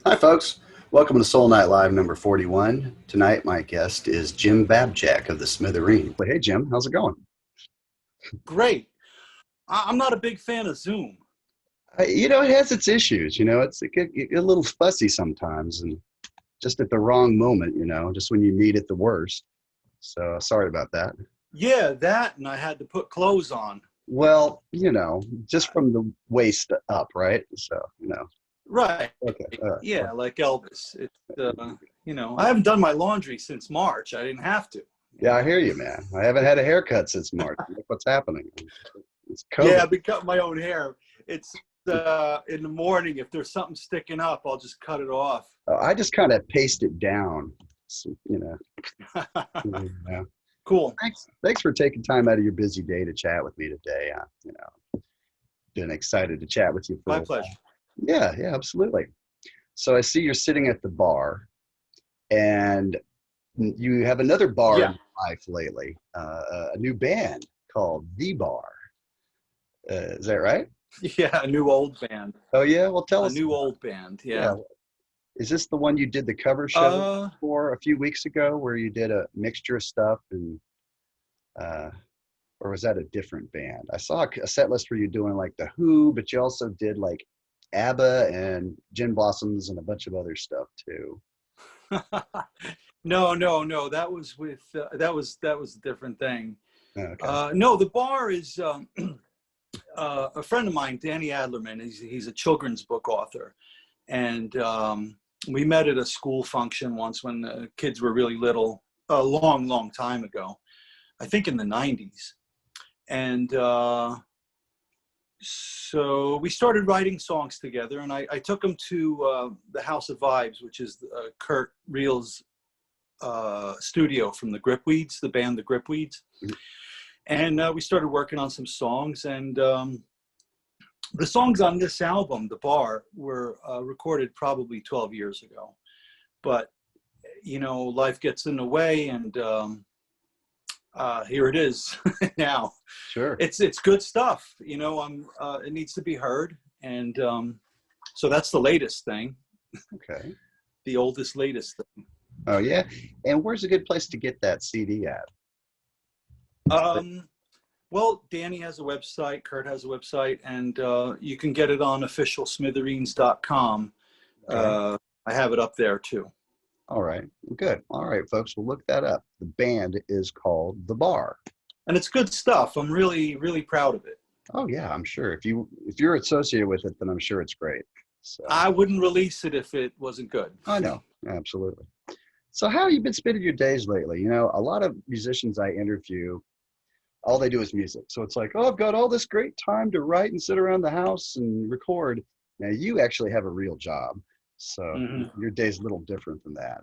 Hi, folks. Welcome to Soul Night Live number 41. Tonight, my guest is Jim Babjak of the Smithereens. Hey, Jim, how's it going? Great. I'm not a big fan of Zoom. It has its issues. It get a little fussy sometimes and just at the wrong moment, just when you need it the worst. So sorry about that. Yeah, that, and I had to put clothes on. Well, just from the waist up, right? So. Right. Okay. Yeah, like Elvis. I haven't done my laundry since March. I didn't have to. Yeah, I hear you, man. I haven't had a haircut since March. Look what's happening. It's Yeah, COVID. I've been cutting my own hair. It's in the morning. If there's something sticking up, I'll just cut it off. I just kind of paste it down, so. Yeah. Cool. Thanks for taking time out of your busy day to chat with me today. Been excited to chat with you for a My while. pleasure. Yeah, absolutely. So I see you're sitting at the bar, and you have another bar in Yeah. your life lately, a new band called The Bar. Is that right? Yeah, a new old band. Oh yeah. Well, tell A us. new old band. Yeah. Yeah. Is this the one you did the cover show Uh, for a few weeks ago, where you did a mixture of stuff uh, or was that a different band? I saw a set list where you're doing like the Who, but you also did like ABBA and Gin Blossoms and a bunch of other stuff too. no. That was with that was a different thing. Okay. No, the bar is a friend of mine, Danny Adlerman. He's a children's book author, and we met at a school function once when the kids were really little, a long time ago. I think in the '90s, and so we started writing songs together. And I took him to the House of Vibes, which is Kurt Reel's studio from the Gripweeds, the band the Gripweeds. Mhm. And we started working on some songs, and the songs on this album, The Bar, were recorded probably 12 years ago. But, life gets in the way, and here it is now. Sure. It's good stuff. It needs to be heard. And so that's the latest thing, Okay. the latest thing. Oh yeah. And where's a good place to get that CD at? Well, Danny has a website, Kurt has a website, and you can get it on officialsmithereens.com. Okay. I have it up there too. All right. Good. All right, folks. We'll look that up. The band is called The Bar. And it's good stuff. I'm really, really proud of it. Oh yeah, I'm sure. If you're associated with it, then I'm sure it's great. So I wouldn't release it if it wasn't good. I know. Absolutely. So how have you been spending your days lately? A lot of musicians I interview, all they do is music. So it's like, oh, I've got all this great time to write and sit around the house and record. Now you actually have a real job. So Mm-hmm. your day's a little different than that.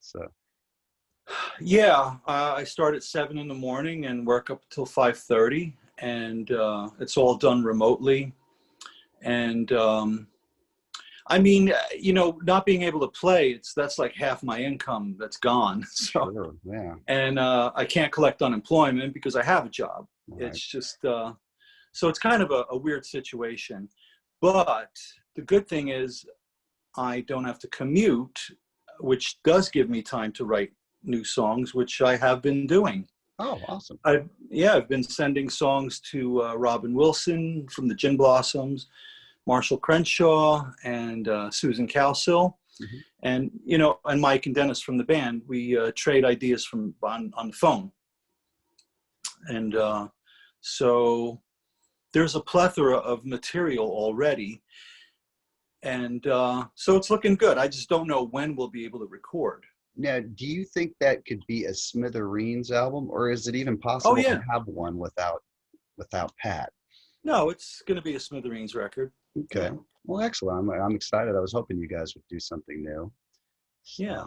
So Yeah, I start at 7 in the morning and work up until 5:30, and it's all done remotely. And not being able to play, that's like half my income that's gone. So, sure, yeah. and I can't collect unemployment because I have a job. Right. It's just so it's kind of a weird situation. But the good thing is I don't have to commute, which does give me time to write new songs, which I have been doing. Oh, awesome. I've been sending songs to Robin Wilson from the Gin Blossoms, Marshall Crenshaw, and Susan Calsill, Mm-hmm. and Mike and Dennis from the band. We trade ideas on the phone, and so there's a plethora of material already, and so it's looking good. I just don't know when we'll be able to record. Now, do you think that could be a Smithereens album, or is it even Oh possible yeah, to have one without Pat? no, it's going to be a Smithereens record. Okay. Yeah. Well, excellent. I'm excited. I was hoping you guys would do something new. So, Yeah.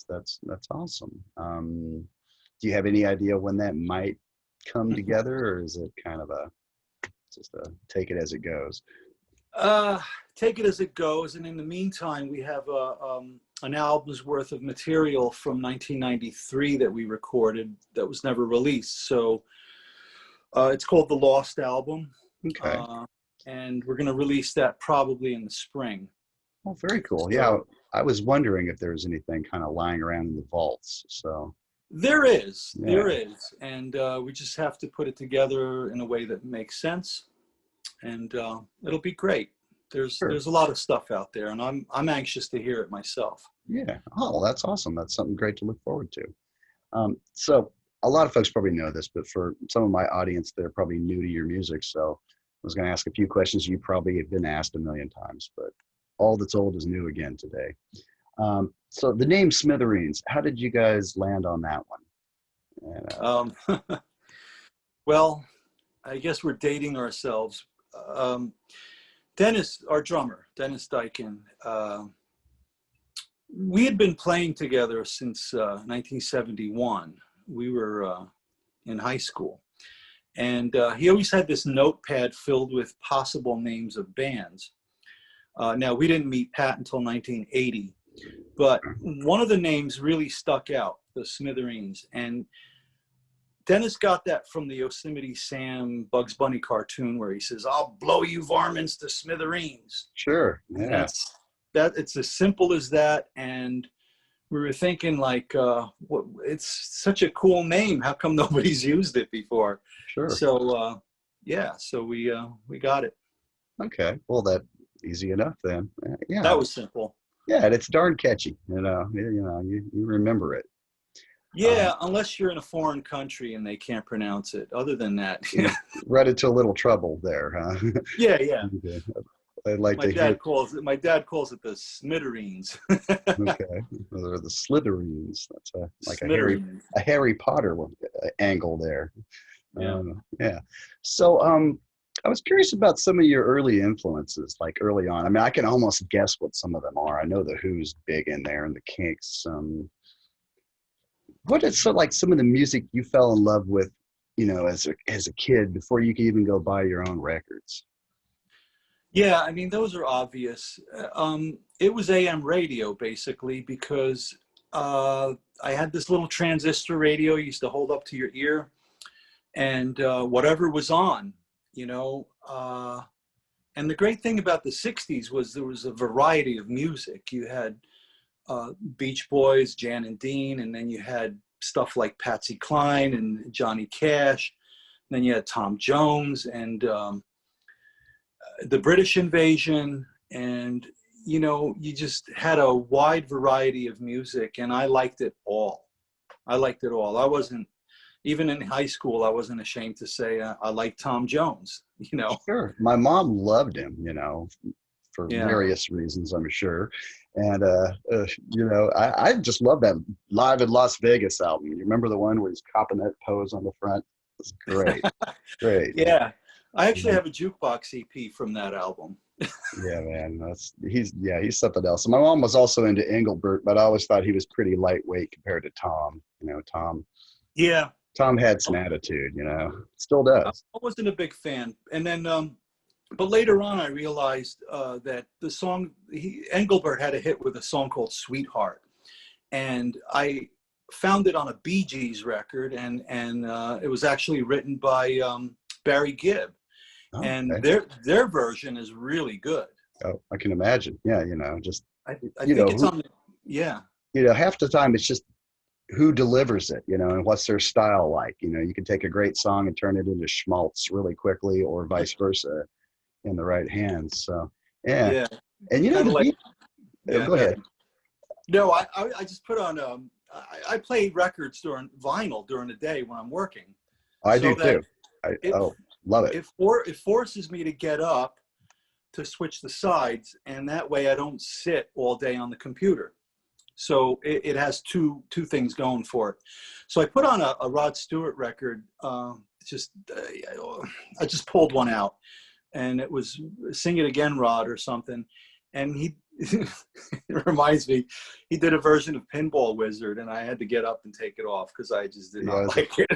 that's awesome. Do you have any idea when that might come together, or is it kind of just a take it as it goes? Take it as it goes, and in the meantime, we have an album's worth of material from 1993 that we recorded that was never released. So it's called The Lost Album. Okay. And we're going to release that probably in the spring. Oh, very cool. Yeah, So I was wondering if there was anything kind of lying around in the vaults. So there yeah, is, and we just have to put it together in a way that makes sense, and it'll be great. sure. There's a lot of stuff out there, and I'm anxious to hear it myself. Yeah. Oh, that's awesome. That's something great to look forward to. So a lot of folks probably know this, but for some of my audience, they're probably new to your music. So I was going to ask a few questions you probably have been asked a million times, but all that's old is new again today. So the name Smithereens, how did you guys land on that one? And, Um, well, I guess we're dating ourselves. Um, Dennis, our drummer, Dennis Dykin, we had been playing together since 1971. We were in high school. And he always had this notepad filled with possible names of bands. Now, we didn't meet Pat until 1980, but one of the names really stuck out, the Smithereens. And Dennis got that from the Yosemite Sam Bugs Bunny cartoon where he says, "I'll blow you varmints to smithereens." sure. And Yeah. it's as simple as that. And we were thinking like, it's such a cool name. How come nobody's used it before? Sure. So so we got it. Okay. Well, that easy enough then. Yeah. That was simple. Yeah. And it's darn catchy. You remember it. Yeah, unless you're in a foreign country and they can't pronounce it. Other than that, yeah, Run into a little trouble there, huh? yeah. Okay. I'd like My to dad hear. calls it the smithereens. Okay, or the Slytherins. That's like Smithereens. a Harry Potter angle there. Yeah. Yeah. So I was curious about some of your early influences, like early on. I mean, I can almost guess what some of them are. I know the Who's big in there and the Kinks. What is like some of the music you fell in love with, as a kid before you could even go buy your own records? Yeah, I mean, those are obvious. It was AM radio basically because I had this little transistor radio you used to hold up to your ear, and whatever was on, you know. And the great thing about the 60s was there was a variety of music. You had Beach Boys, Jan and Dean, and then you had stuff like Patsy Cline and Johnny Cash. And then you had Tom Jones and the British Invasion, and you just had a wide variety of music, and I liked it all. I wasn't, even in high school, I wasn't ashamed to say I like Tom Jones. Sure. My mom loved him, for Yeah. various reasons, I'm sure. And, I just love that Live in Las Vegas album. You remember the one where he's copping that pose on the front? It's great. Great. Yeah. I actually have a jukebox EP from that album. Yeah, man. He's something else. My mom was also into Engelbert, but I always thought he was pretty lightweight compared to Tom. Yeah. Tom had some attitude, still I does. wasn't a big fan. And then, but later on, I realized that the song, Engelbert had a hit with a song called Sweetheart. And I found it on a Bee Gees record, and it was actually written by Barry Gibb. Oh, And okay. their version is really good. Oh, I can imagine. Yeah, just, I think it's on, yeah. half the time it's just who delivers it, and what's their style like. You can take a great song and turn it into schmaltz really quickly, or vice versa in the right hands. So, yeah. Yeah. And Kind of like, go ahead. No, I just put on, I play records during vinyl during the day when I'm working. I So do too. Love it. It forces me to get up to switch the sides, and that way I don't sit all day on the computer. So it has two things going for it. So I put on a Rod Stewart record. I just pulled one out, and it was "Sing It Again, Rod" or something. And he it reminds me, he did a version of Pinball Wizard, and I had to get up and take it off because I just did not like it.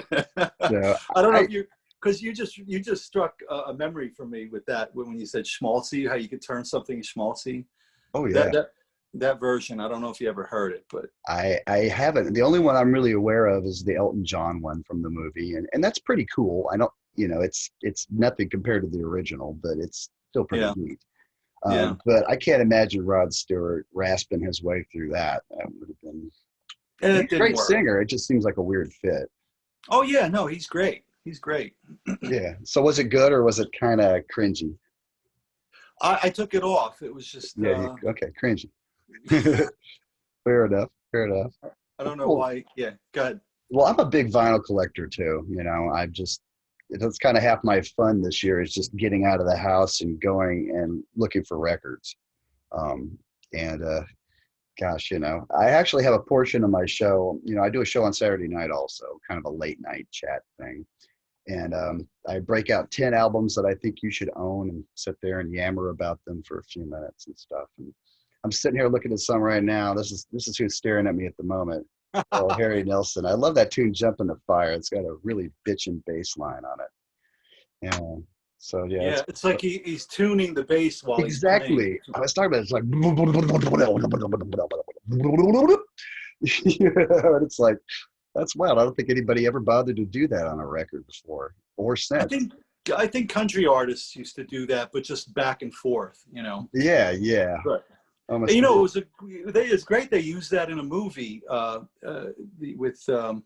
Yeah, I don't know if you. Because you just struck a memory for me with that when you said schmaltzy, how you could turn something schmaltzy. oh yeah. That version, I don't know if you ever heard it, but I haven't. The only one I'm really aware of is the Elton John one from the movie, and that's pretty cool. I don't, it's nothing compared to the original, but it's still pretty neat. Yeah. But I can't imagine Rod Stewart rasping his way through that. That would have been. And He's it a didn't great work. singer. It just seems like a weird fit. Oh yeah, no, he's great. He's great. Yeah. So was it good or was it kind of cringy? I took it off. It was just Yeah. Okay. Cringy. Fair enough. Fair enough. I don't know Well, why. Yeah, go ahead. well, I'm a big vinyl collector too. You know, that's kind of half my fun this year is just getting out of the house and going and looking for records. Um, and gosh, you know, I actually have a portion of my show. You know, I do a show on Saturday night also, kind of a late night chat thing. And I break out 10 albums that I think you should own and sit there and yammer about them for a few minutes and stuff. And I'm sitting here looking at some right now. This is who's staring at me at the moment. Oh, Harry Nilsson. I love that tune, Jump in the Fire. It's got a really bitchin' bass line on it. And so, yeah. Yeah, it's like he's tuning the bass while he's playing. Exactly. I was talking about it's like, and it's like, that's wild. I don't think anybody ever bothered to do that on a record before or I since. think I think country artists used to do that, but just back and forth, you know. Yeah, yeah. Right. Almost. And, you know, it's great they used that in a movie with oh,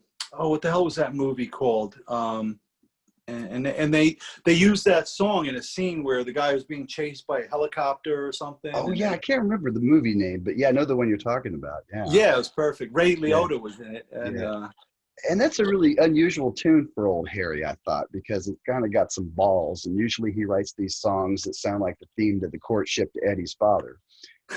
what the hell was that movie called? And they used that song in a scene where the guy was being chased by a helicopter or something. Oh yeah, I can't remember the movie name, but yeah, I know the one you're talking about. Yeah. Yeah, it was perfect. Ray Liotta was in it, and Yeah. And that's a really unusual tune for old Harry, I thought, because it's kind of got some balls. And usually he writes these songs that sound like the theme to the courtship to Eddie's father,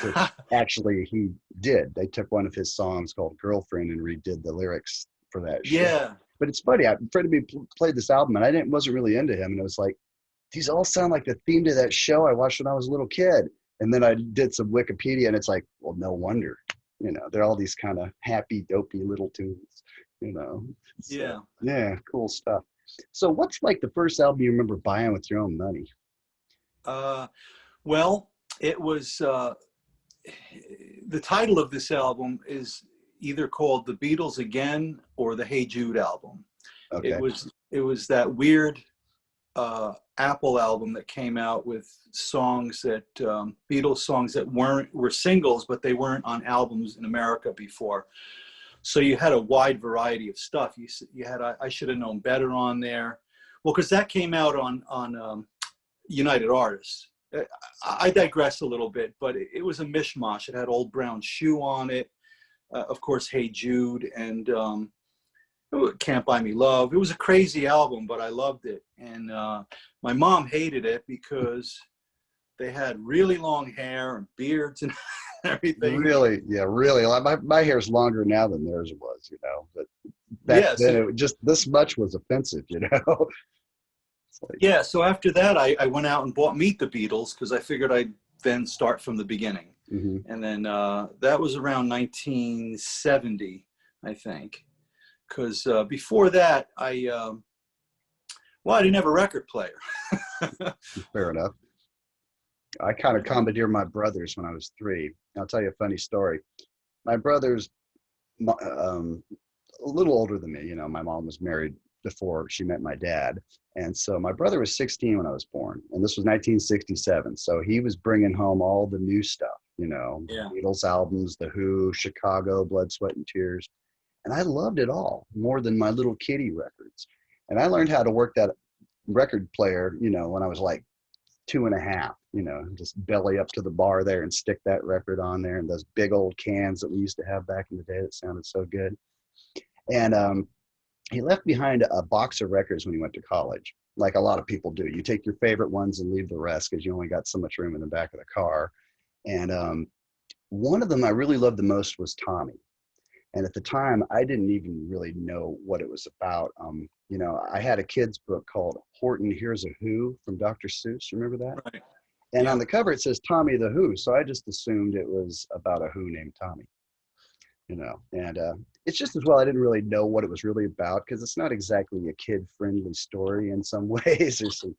which actually he did. They took one of his songs called Girlfriend and redid the lyrics for that show. yeah. But it's funny. Freddie played this album, and I wasn't really into him. And it was like, these all sound like the theme to that show I watched when I was a little kid. And then I did some Wikipedia, and it's like, well, no wonder. You know, they're all these kind of happy, dopey little tunes. You know. So, Yeah. Yeah. Cool stuff. So, what's like the first album you remember buying with your own money? Well, it was the title of this album is either called The Beatles Again or the Hey Jude album. Okay. It was that weird Apple album that came out with songs that Beatles songs that were singles, but they weren't on albums in America before. So you had a wide variety of stuff. You had I Should Have Known Better on there. Well, because that came out on United Artists. I digress a little bit, but it was a mishmash. It had Old Brown Shoe on it. Of course, Hey Jude, and Can't Buy Me Love. It was a crazy album, but I loved it. And my mom hated it because they had really long hair and beards and everything. Really? Yeah, really. Like my hair's longer now than theirs was, you know. But back then, it just this much was offensive, you know. Like, yeah, so after that, I went out and bought Meet the Beatles because I figured I'd then start from the beginning. mm-hmm. And then that was around 1970, I think. Because before that, I didn't have a record player. Fair enough. I kind of commandeered my brothers when I was 3. I'll tell you a funny story. My brother's a little older than me. You know, my mom was married before she met my dad. And so my brother was 16 when I was born. And this was 1967. So he was bringing home all the new stuff, you know, Beatles albums, The Who, Chicago, Blood, Sweat, and Tears. And I loved it all more than my little kiddie records. And I learned how to work that record player, you know, when I was like 2.5, you know, just belly up to the bar there and stick that record on there, and those big old cans that we used to have back in the day that sounded so good. And he left behind a box of records when he went to college, like a lot of people do. You take your favorite ones and leave the rest because you only got so much room in the back of the car. And one of them I really loved the most was Tommy. And at the time, I didn't even really know what it was about. You know, I had a kid's book called Horton Hears a Who from Dr. Seuss. Remember that? Right. And on the cover, it says Tommy the Who. So I just assumed it was about a Who named Tommy, you know. And it's just as well I didn't really know what it was really about because it's not exactly a kid-friendly story in some ways. There's some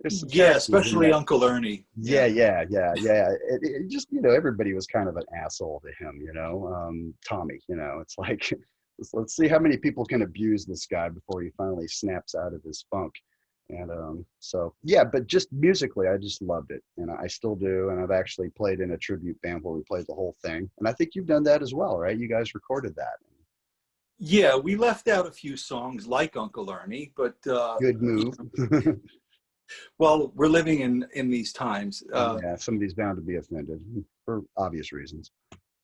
especially Uncle Ernie. Yeah. It just, you know, everybody was kind of an asshole to him, you know. Tommy, you know, it's like, let's see how many people can abuse this guy before he finally snaps out of his funk. And so, yeah, but just musically, I just loved it. And I still do. And I've actually played in a tribute band where we played the whole thing. And I think you've done that as well, right? You guys recorded that. Yeah, we left out a few songs like Uncle Ernie, but Good move. well, we're living in these times. Yeah, somebody's bound to be offended for obvious reasons.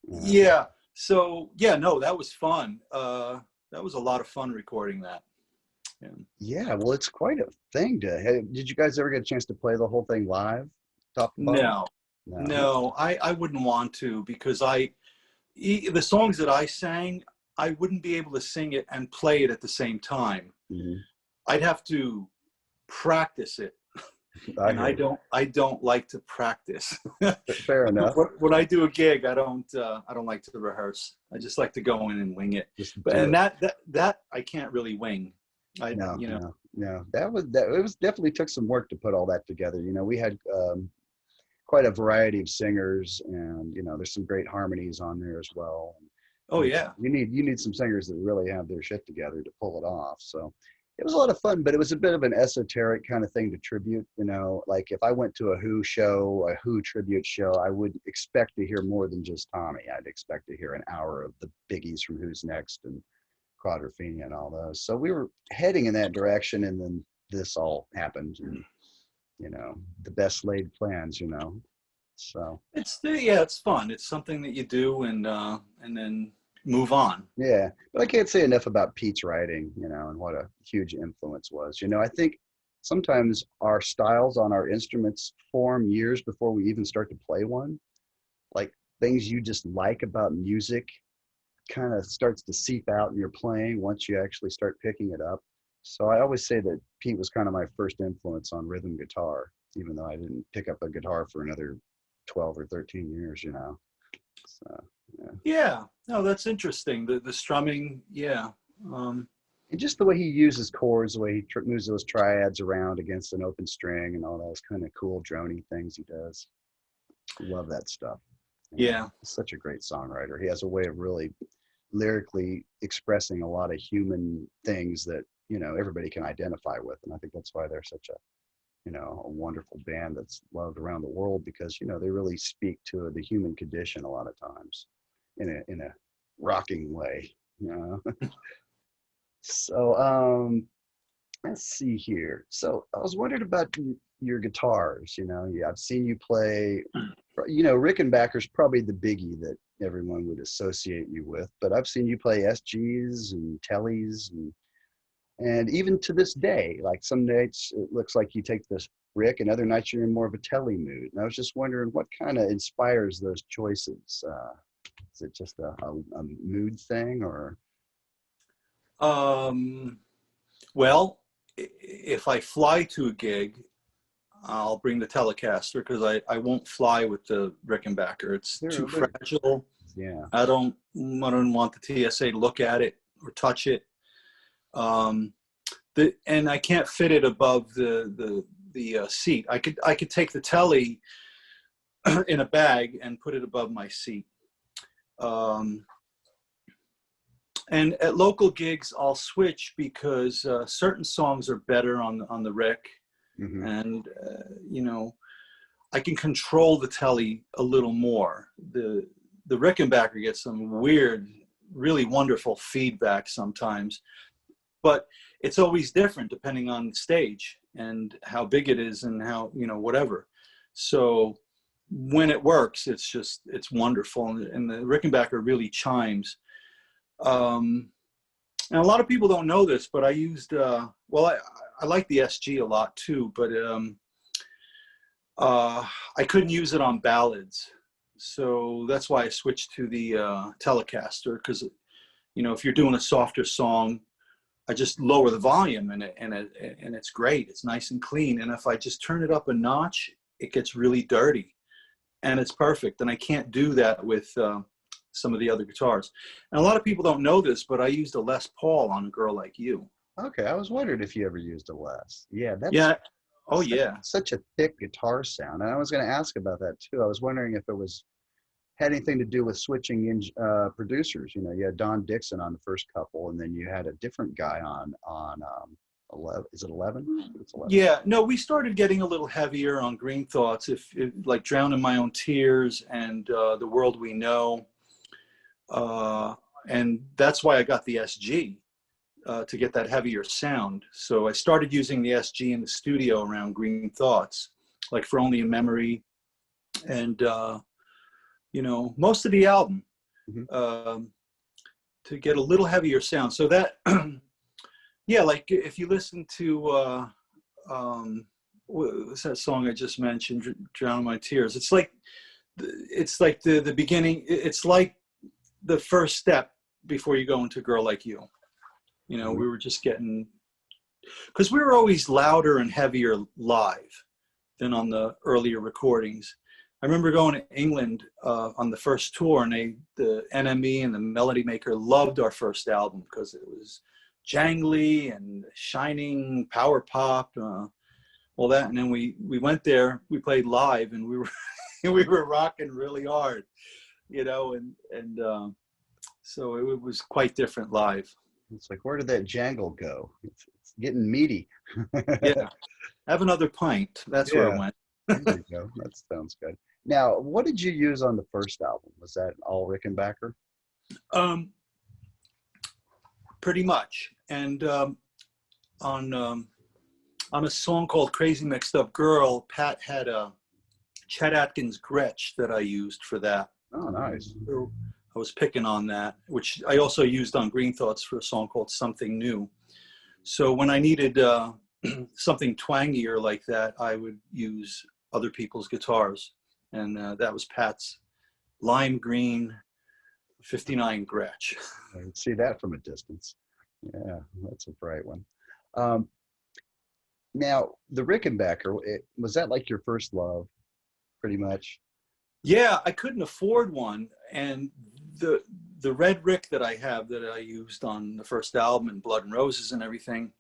Yeah. So yeah, no, that was fun. That was a lot of fun recording that. Yeah. Yeah, well, it's quite a thing to. Hey, did you guys ever get a chance to play the whole thing live, top to bottom? No, no, I wouldn't want to because the songs that I sang, I wouldn't be able to sing it and play it at the same time. Mm-hmm. I'd have to practice it. And I don't like to practice. Fair enough. When I do a gig, I don't like to rehearse. I just like to go in and wing it. That I can't really wing. No. It was definitely took some work to put all that together. You know, we had quite a variety of singers, and you know, there's some great harmonies on there as well. Oh yeah. You need some singers that really have their shit together to pull it off. So it was a lot of fun, but it was a bit of an esoteric kind of thing to tribute, you know, like if I went to a Who show, a Who tribute show, I would expect to hear more than just Tommy. I'd expect to hear an hour of the biggies from Who's Next and Quadrophenia and all those. So we were heading in that direction, and then this all happened, and you know, the best laid plans, you know. So it's fun. It's something that you do and then move on. Yeah, but I can't say enough about Pete's writing, you know, and what a huge influence was. You know, I think sometimes our styles on our instruments form years before we even start to play one. Like things you just like about music kind of starts to seep out in your playing once you actually start picking it up. So I always say that Pete was kind of my first influence on rhythm guitar, even though I didn't pick up a guitar for another 12 or 13 years, you know. So yeah, no, that's interesting. The strumming, yeah. And just the way he uses chords, the way he moves those triads around against an open string and all those kind of cool droney things he does. Love that stuff. Yeah. He's such a great songwriter. He has a way of really lyrically expressing a lot of human things that, you know, everybody can identify with. And I think that's why they're such a, you know, a wonderful band that's loved around the world, because, you know, they really speak to the human condition a lot of times in a rocking way, you know. So let's see here. So I was wondering about your guitars. You know, I've seen you play, you know, Rickenbacker's probably the biggie that everyone would associate you with, but I've seen you play SGs and Tellys, and even to this day, like some nights it looks like you take this Rick, and other nights you're in more of a Telly mood. And I was just wondering what kind of inspires those choices. Is it just a mood thing, or? Well, if I fly to a gig, I'll bring the Telecaster because I won't fly with the Rickenbacker. It's too fragile. Yeah. I don't want the TSA to look at it or touch it. And I can't fit it above the seat. I could take the Telly in a bag and put it above my seat. And at local gigs, I'll switch because certain songs are better on the Rick, Mm-hmm. and you know, I can control the Telly a little more. The Rickenbacker gets some weird, really wonderful feedback sometimes, but it's always different depending on the stage and how big it is and how, you know, whatever. So when it works, it's wonderful, and the Rickenbacker really chimes. And a lot of people don't know this, but I used, I like the SG a lot too, but I couldn't use it on ballads. So that's why I switched to the Telecaster, because, you know, if you're doing a softer song, I just lower the volume and it's great. It's nice and clean. And if I just turn it up a notch, it gets really dirty, and it's perfect. And I can't do that with some of the other guitars. And a lot of people don't know this, but I used a Les Paul on A Girl Like You. Okay, I was wondering if you ever used a Les. Yeah, that's such a thick guitar sound. And I was going to ask about that too. I was wondering if it had anything to do with switching in producers. You know, you had Don Dixon on the first couple, and then you had a different guy on 11. Is it 11? It's 11. Yeah, no, we started getting a little heavier on Green Thoughts, if like Drown in My Own Tears and The World We Know. And that's why I got the SG, to get that heavier sound. So I started using the SG in the studio around Green Thoughts, like for Only a Memory, and you know, most of the album, to get a little heavier sound. So that, yeah, like if you listen to what's that song I just mentioned, Drown in My Tears, it's like the beginning. It's like the first step before you go into Girl Like You. You know, we were just getting, because we were always louder and heavier live than on the earlier recordings. I remember going to England on the first tour, and the NME and the Melody Maker loved our first album because it was jangly and shining power pop, all that. And then we went there, we played live, and we were rocking really hard, you know, and so it was quite different live. It's like, where did that jangle go? It's getting meaty. Yeah, have another pint. That's where it went. There you go. That sounds good. Now, what did you use on the first album? Was that all Rickenbacker? Pretty much. And on a song called Crazy Mixed Up Girl, Pat had a Chet Atkins Gretsch that I used for that. Oh, nice. So I was picking on that, which I also used on Green Thoughts for a song called Something New. So when I needed something twangier like that, I would use other people's guitars. And that was Pat's lime green 59 Gretsch. I can see that from a distance. Yeah, that's a bright one. Now, the Rickenbacker, was that like your first love, pretty much? Yeah, I couldn't afford one. And the red Rick that I have that I used on the first album and Blood and Roses and everything.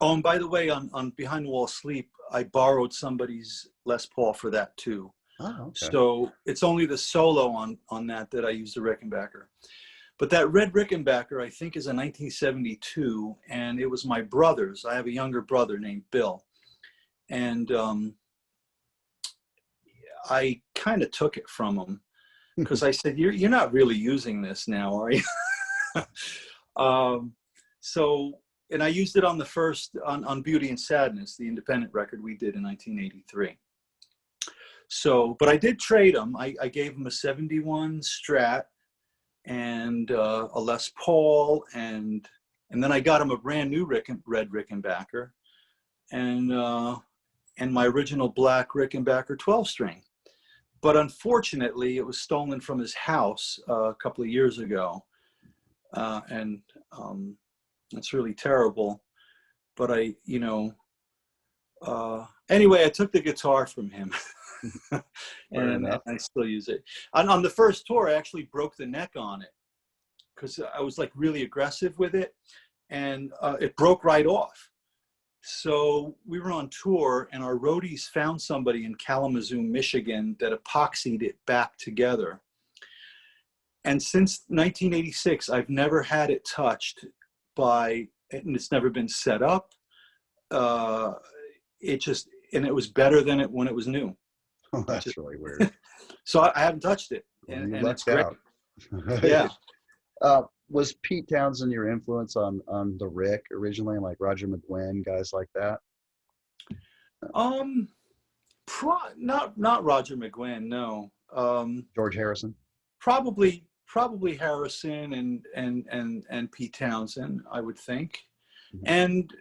Oh, and by the way, on Behind the Wall Sleep, I borrowed somebody's Les Paul for that too. Oh, okay. So it's only the solo on that I used the Rickenbacker. But that red Rickenbacker, I think, is a 1972, and it was my brother's. I have a younger brother named Bill. And I kind of took it from him because I said, you're not really using this now, are you? And I used it on the first, on Beauty and Sadness, the independent record we did in 1983. So, but I did trade him. I gave him a 71 Strat and a Les Paul, and then I got him a brand new red Rickenbacker and my original black Rickenbacker 12-string. But unfortunately, it was stolen from his house a couple of years ago, and that's really terrible. But anyway, I took the guitar from him. And I still use it. On the first tour, I actually broke the neck on it because I was like really aggressive with it, and it broke right off. So we were on tour, and our roadies found somebody in Kalamazoo, Michigan, that epoxied it back together. And since 1986, I've never had it touched and it's never been set up. And it was better than it when it was new. Oh, that's really weird. So I haven't touched it, and it's great. Yeah. Was Pete Townsend your influence on the Rick originally, like Roger McGuinn, guys like that? Not Roger McGuinn, no. George Harrison? Probably Harrison and Pete Townsend, I would think. Mm-hmm. And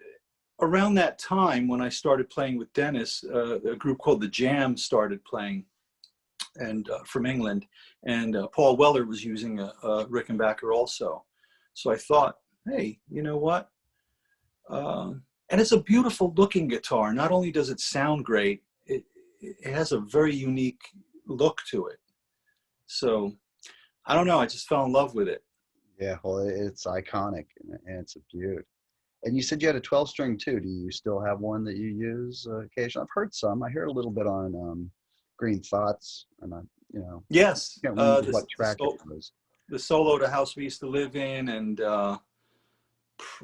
around that time, when I started playing with Dennis, a group called The Jam started playing, and from England, and Paul Weller was using a Rickenbacker also. So I thought, hey, you know what? And it's a beautiful looking guitar. Not only does it sound great, it has a very unique look to it. So I don't know, I just fell in love with it. Yeah, well, it's iconic, and it's a beaut. And you said you had a 12-string too. Do you still have one that you use occasionally? I've heard some. I hear a little bit on Green Thoughts, and yes, what track it was. The solo to House We Used to Live In, and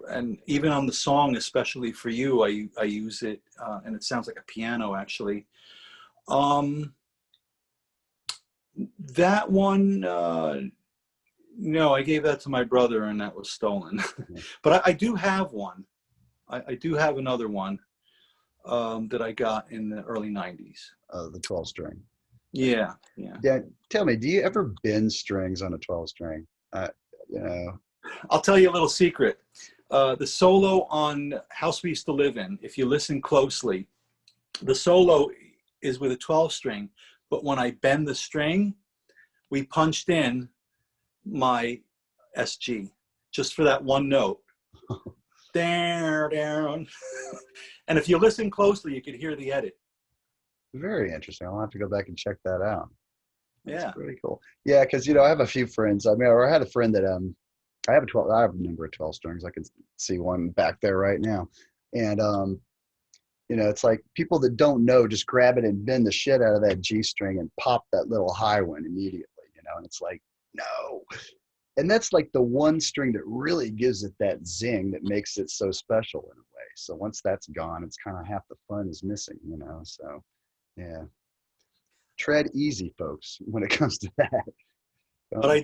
and even on the song, especially for you, I use it, and it sounds like a piano actually. That one, no, I gave that to my brother, and that was stolen. But I do have one. I do have another one that I got in the early '90s. The 12 string. Yeah. Tell me, do you ever bend strings on a 12 string? You know. I'll tell you a little secret. The solo on House We Used to Live In, if you listen closely, the solo is with a 12 string, but when I bend the string, we punched in my SG just for that one note. Down. And if you listen closely, you could hear the edit. Very interesting. I'll have to go back and check that out. That's Yeah. pretty cool. Yeah, because I have a few friends. I mean, or I had a friend that I have a number of 12 strings. I can see one back there right now. And it's like people that don't know just grab it and bend the shit out of that G string and pop that little high one immediately, and it's like, no. And that's like the one string that really gives it that zing that makes it so special in a way. So once that's gone, it's kind of half the fun is missing, so yeah. Tread easy, folks, when it comes to that. But I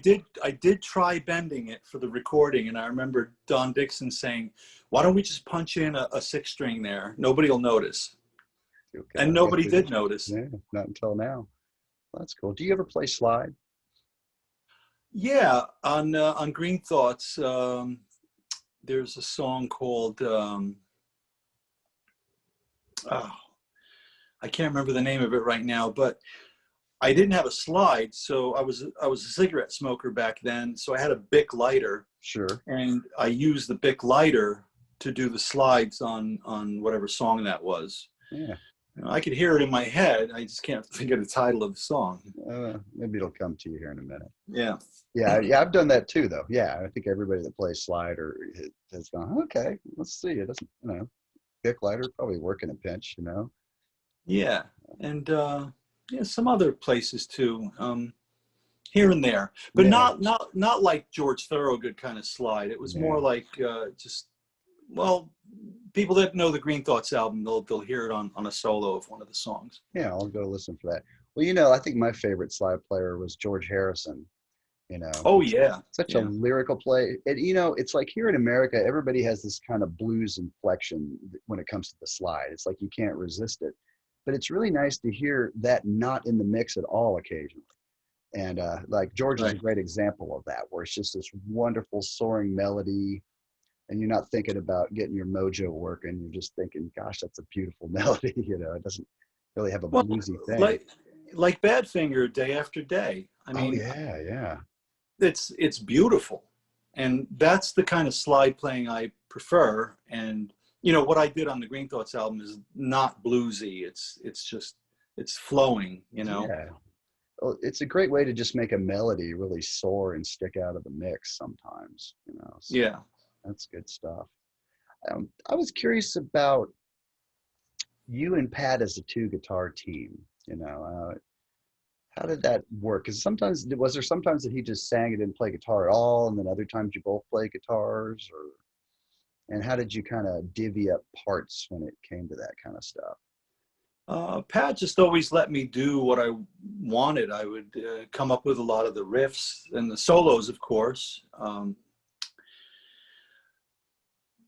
did try bending it for the recording, and I remember Don Dixon saying, "Why don't we just punch in a six string there? Nobody will notice." Okay. And nobody did notice. Yeah, not until now. Well, that's cool. Do you ever play slide? Yeah, on Green Thoughts, there's a song called I can't remember the name of it right now, but I didn't have a slide, so I was a cigarette smoker back then, so I had a Bic lighter. Sure. And I used the Bic lighter to do the slides on whatever song that was. Yeah. I could hear it in my head. I just can't think of the title of the song. Maybe it'll come to you here in a minute. Yeah. Yeah, I've done that too, though. Yeah, I think everybody that plays slide has gone, okay, let's see. It doesn't, Bic lighter probably work in a pinch, Yeah, and some other places too, here and there, but not like George Thorogood kind of slide. It was more like people that know the Green Thoughts album, they'll hear it on a solo of one of the songs. Yeah, I'll go listen for that. Well, I think my favorite slide player was George Harrison. Oh yeah, such a lyrical play. And it's like here in America, everybody has this kind of blues inflection when it comes to the slide. It's like you can't resist it. But it's really nice to hear that not in the mix at all occasionally. And like George is a great example of that, where it's just this wonderful soaring melody, and you're not thinking about getting your mojo working. You're just thinking, gosh, that's a beautiful melody. It doesn't really have a bluesy thing. Like Badfinger, Day After Day. I mean, yeah. It's beautiful, and that's the kind of slide playing I prefer. And what I did on the Green Thoughts album is not bluesy. It's flowing. Yeah. Well, it's a great way to just make a melody really soar and stick out of the mix sometimes. So yeah, that's good stuff. I was curious about you and Pat as a two guitar team. How did that work? Because was there sometimes that he just sang and didn't play guitar at all, and then other times you both play guitars, and how did you kind of divvy up parts when it came to that kind of stuff? Pat just always let me do what I wanted. I would come up with a lot of the riffs and the solos, of course.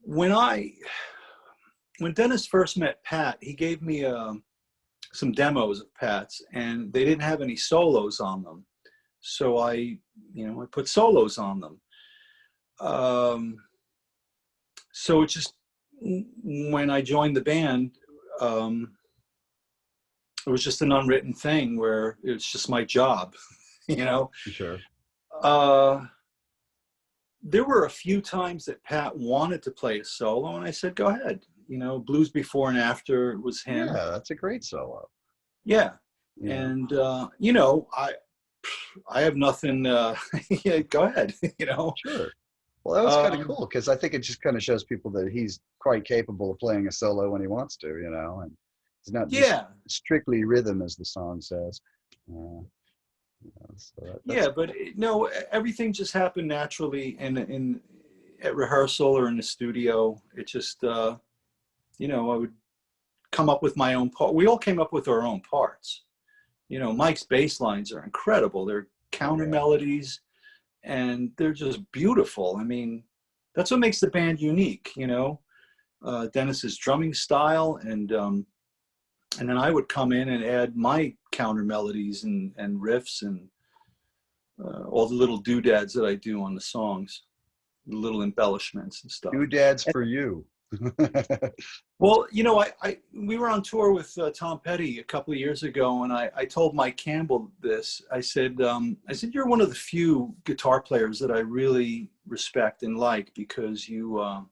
When Dennis first met Pat, he gave me some demos of Pat's, and they didn't have any solos on them. So I put solos on them. So it's just, when I joined the band, it was just an unwritten thing where it was just my job, Sure. There were a few times that Pat wanted to play a solo, and I said, go ahead. Blues Before and After was him. Yeah, that's a great solo. Yeah. And, I have nothing, go ahead, Sure. Well, that was kind of cool, because I think it just kind of shows people that he's quite capable of playing a solo when he wants to, and it's not just strictly rhythm, as the song says. But everything just happened naturally, and at rehearsal or in the studio. It just, you know, I would come up with my own part. We all came up with our own parts. You know, Mike's bass lines are incredible. They're counter melodies, and they're just beautiful. I mean, that's what makes the band unique, you know. Dennis's drumming style, and then I would come in and add my counter melodies and riffs and all the little doodads that I do on the songs, the little embellishments and stuff. Doodads for you. Well, you know, we were on tour with Tom Petty a couple of years ago, and I told Mike Campbell this. I said, you're one of the few guitar players that I really respect and like, because you're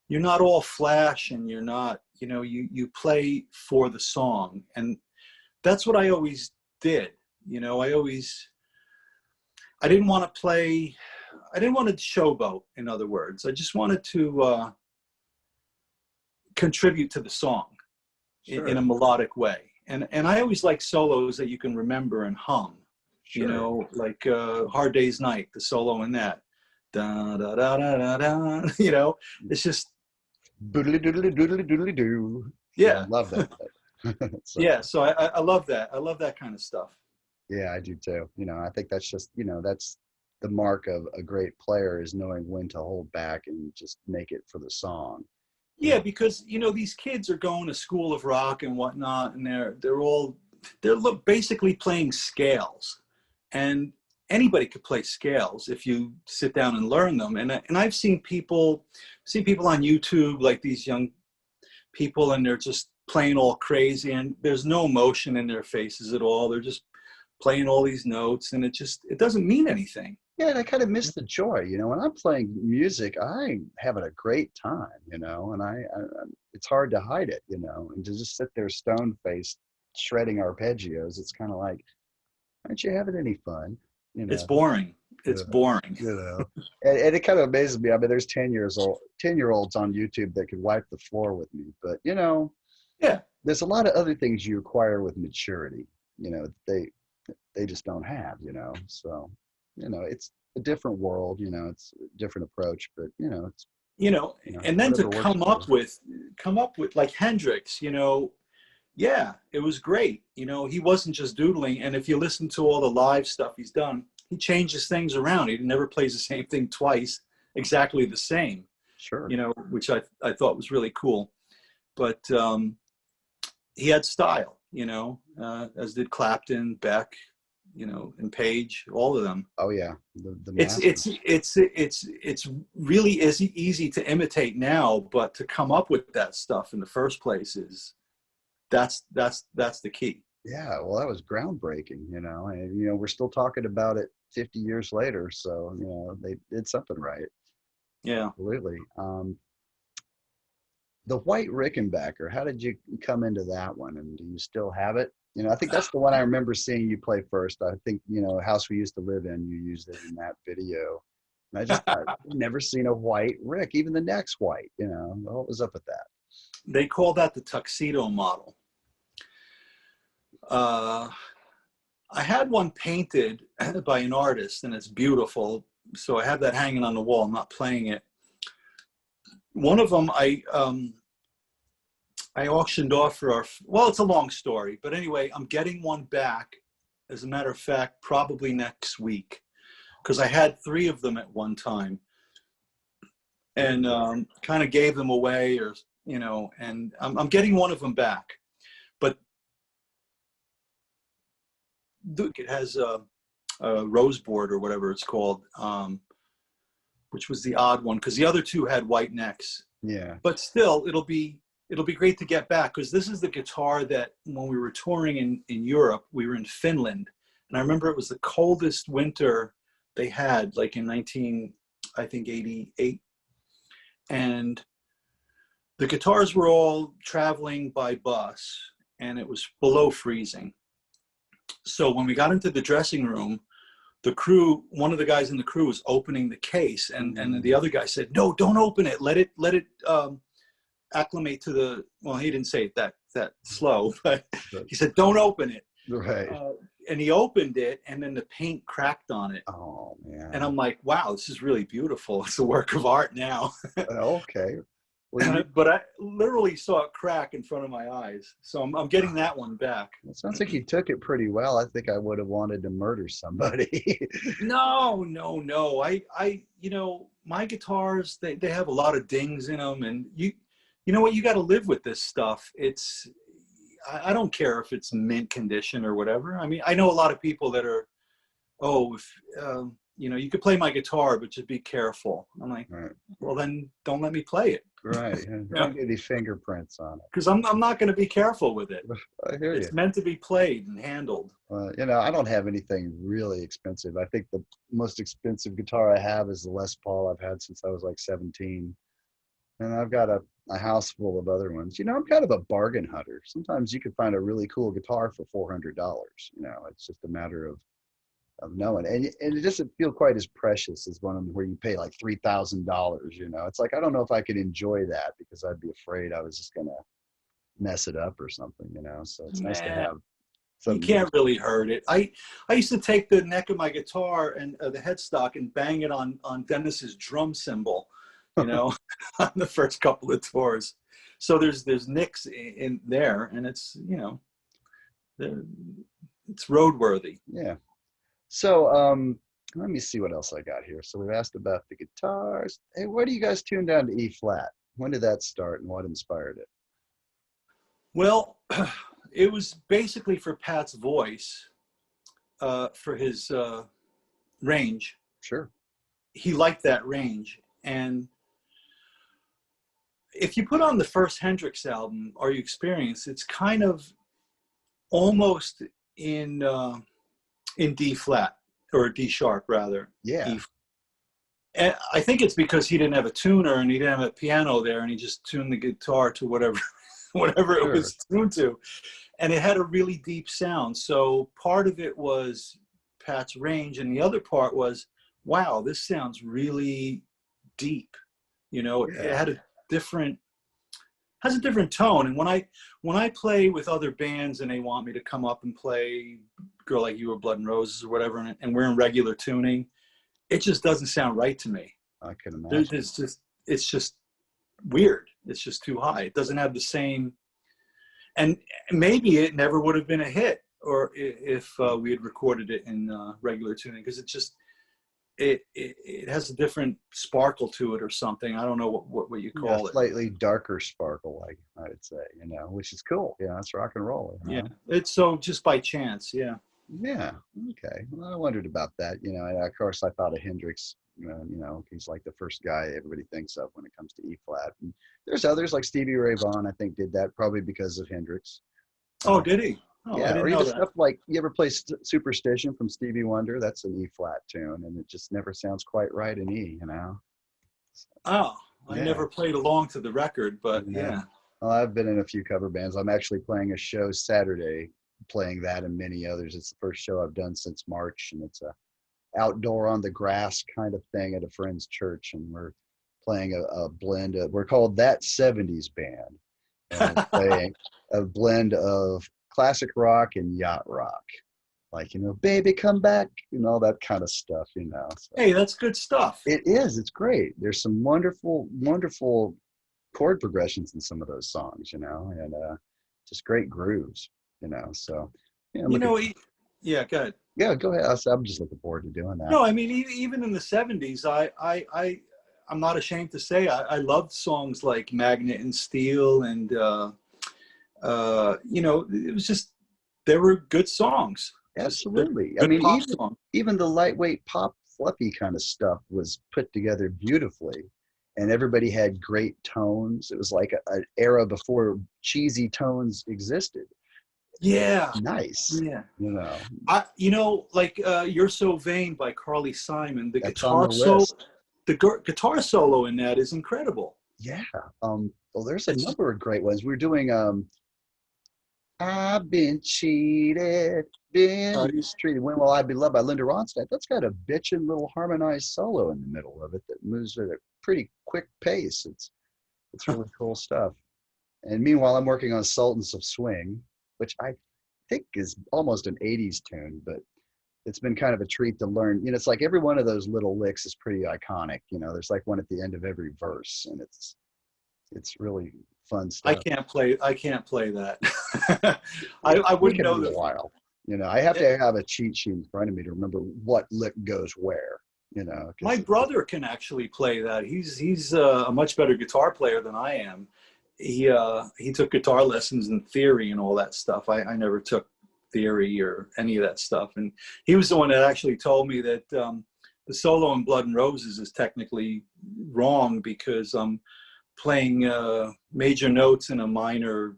not all flash, and you're not, you know, you play for the song. And that's what I always did. You know, I didn't want to play, I didn't want to showboat, in other words. I just wanted to contribute to the song in a melodic way. And I always like solos that you can remember and hum, you know, like Hard Day's Night, the solo in that. Da, da, da, da, da, da. You know, it's just. Doodly doodly doodly doodly doo. Yeah. I love that. So, yeah, so I love that. I love that kind of stuff. Yeah, I do too. You know, I think that's just, you know, that's the mark of a great player, is knowing when to hold back and just make it for the song. Yeah, because, you know, these kids are going to School of Rock and whatnot, and they're basically playing scales, and anybody could play scales if you sit down and learn them. And I've seen people on YouTube, like these young people, and they're just playing all crazy, and there's no emotion in their faces at all. They're just playing all these notes, and it doesn't mean anything. Yeah, and I kind of miss the joy, you know. When I'm playing music, I'm having a great time, you know, and I it's hard to hide it, you know, and to just sit there stone-faced shredding arpeggios, it's kind of like, aren't you having any fun? You know? It's boring. It's boring. You know, and it kind of amazes me. I mean, there's 10-year-olds on YouTube that could wipe the floor with me, but, you know, yeah, there's a lot of other things you acquire with maturity, you know, they just don't have, you know. So, you know, it's a different world, you know, it's a different approach, but, you know, it's, you know, and then to come up with like Hendrix, you know, yeah, it was great. You know, he wasn't just doodling. And if you listen to all the live stuff he's done, he changes things around. He never plays the same thing twice, exactly the same. Sure. You know, which I thought was really cool. But he had style, you know, as did Clapton, Beck, you know, and Page, all of them. Oh yeah, it's really easy to imitate now, but to come up with that stuff in the first place that's the key. Yeah, well, that was groundbreaking, you know, and you know, we're still talking about it 50 years later, so you know, they did something right. Yeah, absolutely. The White Rickenbacker, how did you come into that one, and do you still have it? You know, I think that's the one I remember seeing you play first. I think, you know, House We Used to Live In, you used it in that video. And I've never seen a white Rick, even the neck's white, you know. What was up with that? They call that the tuxedo model. I had one painted by an artist, and it's beautiful. So I have that hanging on the wall. I'm not playing it. One of them I auctioned off for it's a long story, but anyway, I'm getting one back, as a matter of fact, probably next week, because I had 3 of them at one time, and kind of gave them away, or, you know, and I'm getting one of them back. But it has a rose board, or whatever it's called, which was the odd one, because the other 2 had white necks. Yeah. But still, it'll be great to get back, because this is the guitar that when we were touring in Europe, we were in Finland, and I remember it was the coldest winter they had, like in 1988, and the guitars were all traveling by bus, and it was below freezing. So when we got into the dressing room, the crew, one of the guys in the crew was opening the case, and the other guy said, "No, don't open it. Let it acclimate to the," well, he didn't say it that slow, but he said, "Don't open it." Right. and he opened it, and then the paint cracked on it. Oh man. And I'm like, wow, this is really beautiful. It's a work of art now. Okay. Well, But I literally saw it crack in front of my eyes. So I'm getting that one back. it sounds like you took it pretty well. I think I would have wanted to murder somebody. No, no, no. My guitars, they have a lot of dings in them, and you know what? You got to live with this stuff. I don't care if it's mint condition or whatever. I mean, I know a lot of people that are, if you could play my guitar, but just be careful. I'm like, Right. well, then don't let me play it. Right. Don't get any fingerprints on it. Because I'm not going to be careful with it. I hear you. It's meant to be played and handled. I don't have anything really expensive. I think the most expensive guitar I have is the Les Paul I've had since I was like 17. And I've got a house full of other ones. I'm kind of a bargain hunter. Sometimes you could find a really cool guitar for $400. It's just a matter of knowing. And it doesn't feel quite as precious as one where you pay like $3,000. It's like, I don't know if I could enjoy that because I'd be afraid I was just going to mess it up or something, So it's nice to have. You can't really hurt it. I used to take the neck of my guitar and the headstock and bang it on Dennis's drum cymbal, on the first couple of tours. So there's nicks in there, and it's it's roadworthy. Yeah. So let me see what else I got here. So we've asked about the guitars. Hey, where do you guys tune down to E flat? When did that start, and what inspired it? Well, it was basically for Pat's voice, for his range. Sure. He liked that range. And if you put on the first Hendrix album, Are You Experienced, it's kind of almost in D flat, or D sharp rather. Yeah. And I think it's because he didn't have a tuner and he didn't have a piano there, and he just tuned the guitar to whatever Sure. it was tuned to. And it had a really deep sound. So part of it was Pat's range, and the other part was, wow, this sounds really deep. It had a different tone. And when I play with other bands and they want me to come up and play Girl Like You or Blood and Roses or whatever, and we're in regular tuning, it just doesn't sound right to me. I can imagine. It's just weird. It's just too high. It doesn't have the same, and maybe it never would have been a hit, or if we had recorded it in regular tuning, because it has a different sparkle to it or something. I don't know what you call it. Slightly darker sparkle, I would say, which is cool. It's rock and roll. Yeah, it's so just by chance. Yeah. Yeah. Okay. Well, I wondered about that. And of course I thought of Hendrix. He's like the first guy everybody thinks of when it comes to E flat. And there's others like Stevie Ray Vaughan. I think did that probably because of Hendrix. Oh, did he? Oh, yeah, I didn't or know even that. stuff like, you ever play Superstition from Stevie Wonder? That's an E flat tune, and it just never sounds quite right in E. Oh, I Yeah. never played along to the record, but yeah. Well, I've been in a few cover bands. I'm actually playing a show Saturday, playing that and many others. It's the first show I've done since March, and it's a outdoor on the grass kind of thing at a friend's church, and we're playing a blend of, we're called That 70s Band, and we're playing a blend of classic rock and yacht rock, like Baby Come Back and all that kind of stuff. So, Hey, that's good stuff. it is. It's great. There's some wonderful chord progressions in some of those songs, and just great grooves, So yeah, yeah, go ahead. yeah, go ahead. I'm just looking forward to doing that. No, I mean, even in the 70s, I'm not ashamed to say I loved songs like Magnet and Steel, and it was just, they were good songs. Absolutely. Good I mean, pop song. even the lightweight pop fluffy kind of stuff was put together beautifully, and everybody had great tones. It was like an era before cheesy tones existed. Yeah. Nice. Yeah. Like You're So Vain by Carly Simon. The that's guitar on the solo, list. the guitar solo in that is incredible. Yeah. Well, there's a number of great ones. We're doing I've been cheated, been mistreated. When Will I Be Loved by Linda Ronstadt. That's got a bitchin' little harmonized solo in the middle of it that moves at a pretty quick pace. It's really cool stuff. And meanwhile, I'm working on Sultans of Swing, which think is almost an 80s tune, but it's been kind of a treat to learn. You know, it's like every one of those little licks is pretty iconic. You know, there's like one at the end of every verse, and it's really fun I stuff. can't play that. I We wouldn't can know be a the. while. You know, I have to have a cheat sheet in front of me to remember what lick goes where. You know, My brother can actually play that. He's a much better guitar player than I am. He took guitar lessons and theory and all that stuff. I never took theory or any of that stuff. And he was the one that actually told me that the solo in Blood and Roses is technically wrong because I'm playing major notes in a minor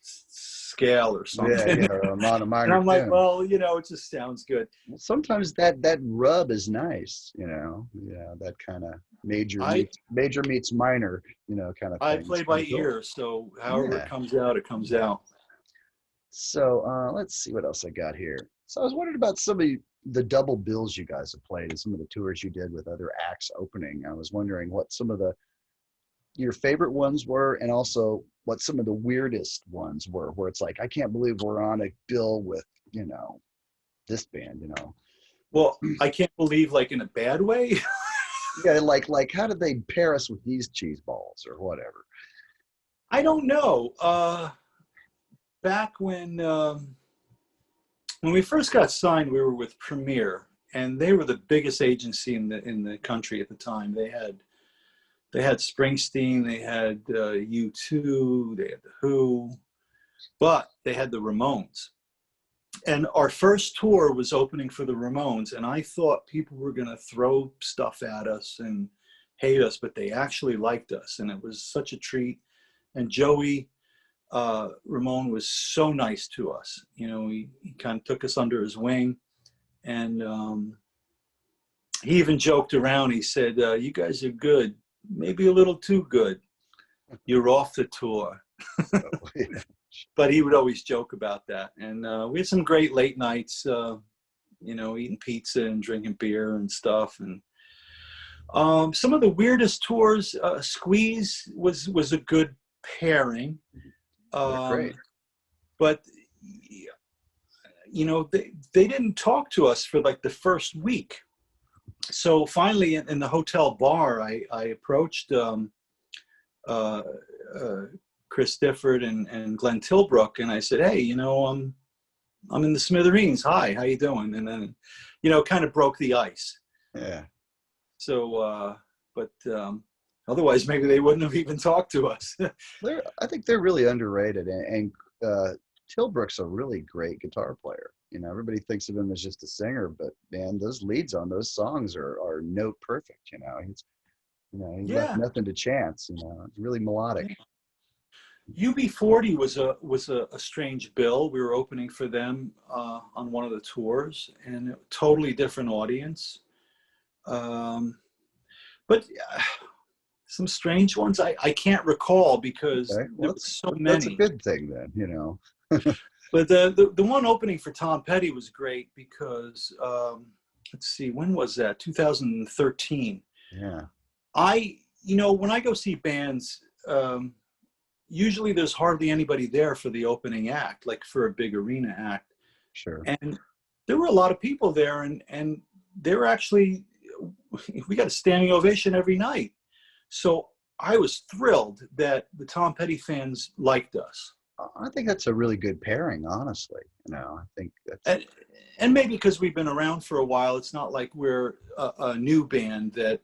scale or something. yeah, I'm on a And minor I'm like, tune. well, you know, it just sounds good. Well, sometimes that rub is nice, you know. Yeah, that kind of I major meets minor, you know, kind of I thing. It's play kind by of cool. ear, so however it Yeah. comes out, it comes out. So let's see what else I got here. So I was wondering about some of the double bills you guys have played and some of the tours you did with other acts opening. I was wondering what some of your favorite ones were, and also what some of the weirdest ones were, where it's like, I can't believe we're on a bill with, you know, this band, you know. Well, I can't believe, like, in a bad way. Yeah, like how did they pair us with these cheese balls or whatever? I don't know. Back when we first got signed, we were with Premiere, and they were the biggest agency in the country at the time. They had Springsteen, they had U2, they had the Who, but they had the Ramones. And our first tour was opening for the Ramones, and I thought people were going to throw stuff at us and hate us, but they actually liked us, and it was such a treat. And Joey Ramone was so nice to us. You know, he kind of took us under his wing, and he even joked around. He said, "You guys are good, maybe a little too good. You're off the tour." But he would always joke about that. And we had some great late nights, you know, eating pizza and drinking beer and stuff. And some of the weirdest tours, Squeeze was a good pairing. They're great. But, you know, they didn't talk to us for like the first week. So finally in the hotel bar, I approached Chris Difford and Glenn Tilbrook, and I said, "Hey, you know, I'm in the Smithereens. Hi, how you doing?" And then, you know, kind of broke the ice. Yeah. So, but otherwise, maybe they wouldn't have even talked to us. I think they're really underrated, and Tilbrook's a really great guitar player. You know, everybody thinks of him as just a singer, but man, those leads on those songs are note perfect. He left Yeah. nothing to chance. You know, it's really melodic. Yeah. UB40 was a strange bill. We were opening for them on one of the tours, and a totally different audience. But some strange ones I can't recall because Okay. there Well, was so that's a many. good thing then. You know. But the one opening for Tom Petty was great because let's see, when was that? 2013. Yeah. You know, when I go see bands, usually there's hardly anybody there for the opening act, like for a big arena act. Sure. And there were a lot of people there, and they were actually, we got a standing ovation every night. So I was thrilled that the Tom Petty fans liked us. I think that's a really good pairing, honestly. You know, I think that's And maybe because we've been around for a while, it's not like we're a new band that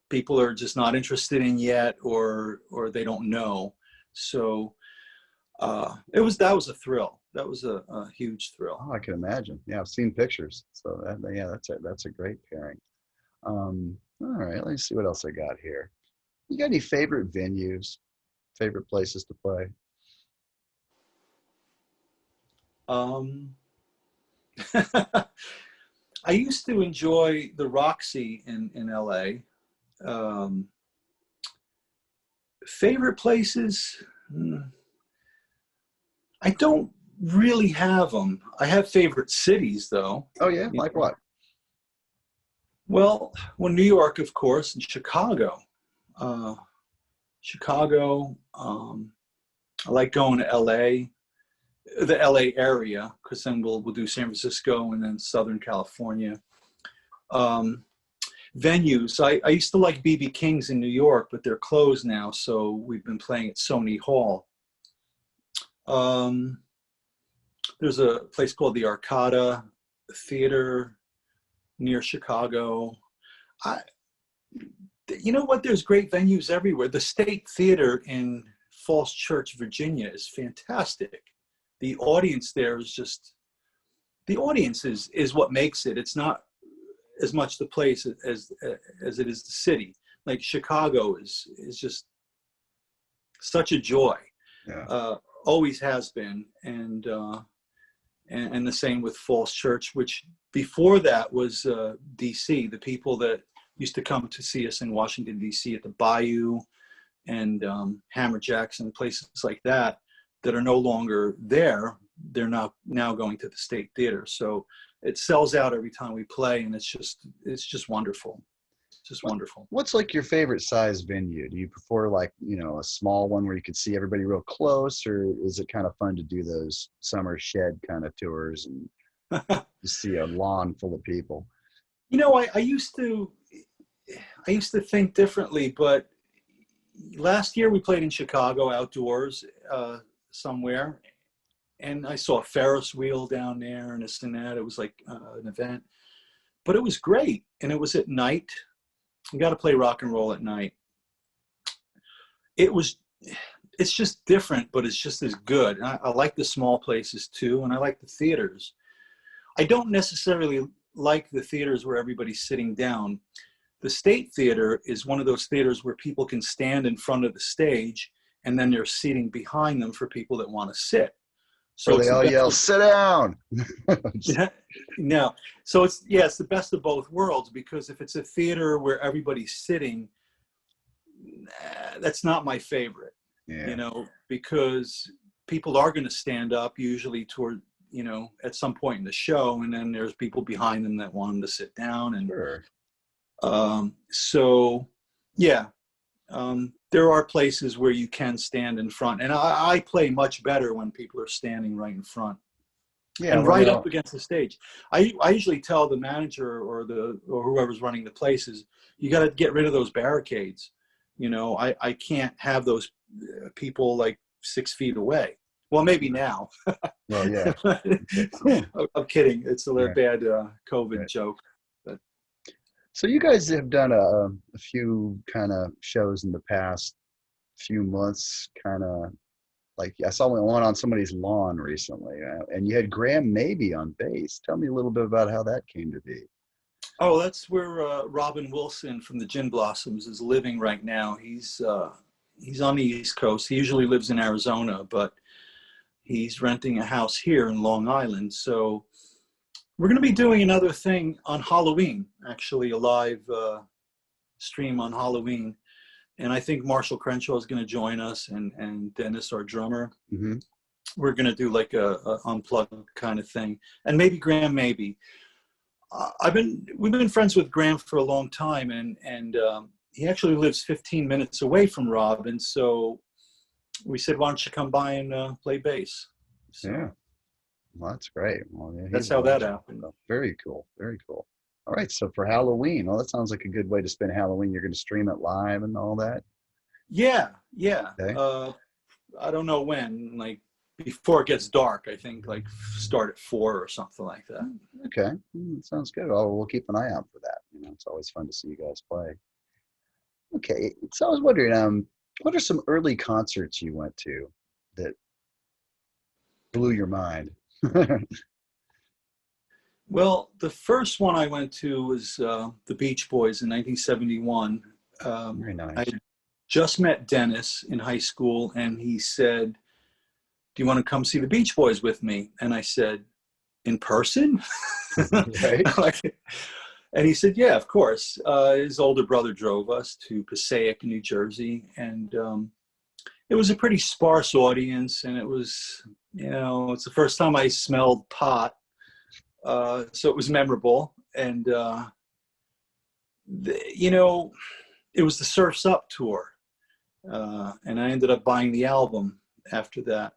people are just not interested in yet, or they don't know. So that was a thrill. That was a huge thrill. I can imagine. Yeah, I've seen pictures. So that's a great pairing. All right, let me see what else I got here. You got any favorite venues, favorite places to play? I used to enjoy the Roxy in LA. Favorite places? I don't really have them. I have favorite cities, though. Oh yeah, like what? Well, New York, of course, and Chicago. Chicago. I like going to LA. the LA area, because then we'll do San Francisco and then Southern California. Venues, I used to like BB King's in New York, but they're closed now, so we've been playing at Sony Hall. There's a place called the Arcada Theater near Chicago. You know what? There's great venues everywhere. The State Theater in Falls Church, Virginia is fantastic. The audience there is just, the audience is what makes it. It's not as much the place as it is the city. Like Chicago is just such a joy. Yeah. Always has been. And the same with Falls Church, which before that was DC. The people that used to come to see us in Washington, DC at the Bayou and Hammer Jackson, places like that are no longer there. They're now going to the State Theater. So it sells out every time we play, and it's just wonderful. It's just wonderful. What's like your favorite size venue? Do you prefer like, a small one where you could see everybody real close, or is it kind of fun to do those summer shed kind of tours and just see a lawn full of people? I used to think differently, but last year we played in Chicago outdoors somewhere, and I saw a Ferris wheel down there and this and that. It was like an event, but it was great, and it was at night. You got to play rock and roll at night. It's just different, but it's just as good. I like the small places too, and I like the theaters. I don't necessarily like the theaters where everybody's sitting down. The State Theater is one of those theaters where people can stand in front of the stage, and then there's seating behind them for people that want to sit. So they all yell, "Sit down!" Yeah, no. So it's the best of both worlds, because if it's a theater where everybody's sitting, that's not my favorite. Yeah. Because people are going to stand up usually toward, at some point in the show, and then there's people behind them that want them to sit down. And sure. There are places where you can stand in front, and I play much better when people are standing right in front, and right up against the stage. I usually tell the manager or whoever's running the places, you got to get rid of those barricades. I can't have those people like 6 feet away. Well, maybe now. Well, yeah. I'm kidding. It's a bad COVID joke. So you guys have done a few kind of shows in the past few months, kind of like I saw one on somebody's lawn recently, and you had Graham Maybe on bass. Tell me a little bit about how that came to be. Oh, that's where Robin Wilson from the Gin Blossoms is living right now. He's on the East Coast. He usually lives in Arizona, but he's renting a house here in Long Island. So we're going to be doing another thing on Halloween, actually a live stream on Halloween. And I think Marshall Crenshaw is going to join us, and Dennis, our drummer. Mm-hmm. We're going to do like a unplugged kind of thing. And maybe Graham, maybe. We've been friends with Graham for a long time, and he actually lives 15 minutes away from Rob. And so we said, why don't you come by and play bass? So, yeah. Well, that's great. Well, yeah, that's how that happened. Very cool. Very cool. All right. So for Halloween, well, that sounds like a good way to spend Halloween. You're going to stream it live and all that? Yeah. Yeah. Okay. I don't know when, like before it gets dark, I think like start at 4 or something like that. Okay. Sounds good. Oh, we'll keep an eye out for that. It's always fun to see you guys play. Okay. So I was wondering, what are some early concerts you went to that blew your mind? Well, the first one I went to was the Beach Boys in 1971. Very nice. I just met Dennis in high school, and he said, do you want to come see the Beach Boys with me? And I said, in person? Right. And he said, yeah, of course. His older brother drove us to Passaic, New Jersey, and it was a pretty sparse audience, and it was, it's the first time I smelled pot, so it was memorable. And, it was the Surf's Up tour, and I ended up buying the album after that.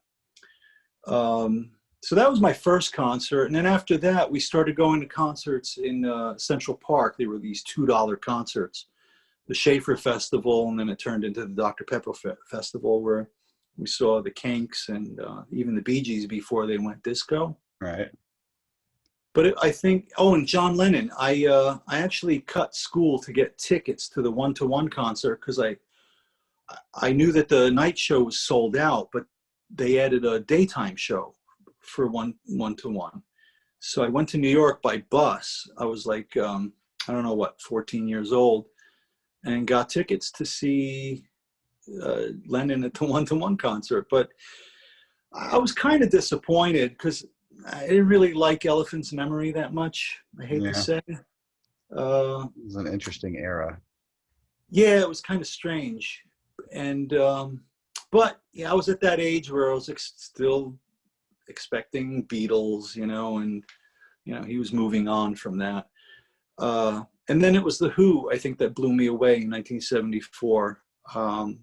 So that was my first concert. And then after that, we started going to concerts in Central Park. There were these $2 concerts, the Schaefer Festival, and then it turned into the Dr. Pepper Festival, where we saw the Kinks and even the Bee Gees before they went disco. Right. But I think, oh, and John Lennon, I actually cut school to get tickets to the one-to-one concert because I knew that the night show was sold out, but they added a daytime show for one-to-one. So I went to New York by bus. I was like, I don't know what, 14 years old, and got tickets to see Lennon at the one-to-one concert. But I was kind of disappointed because I didn't really like Elephant's Memory that much, I hate to say. It was an interesting era. Yeah, it was kind of strange. And, but yeah, I was at that age where I was still expecting Beatles, and, he was moving on from that. And then it was The Who, I think, that blew me away in 1974. I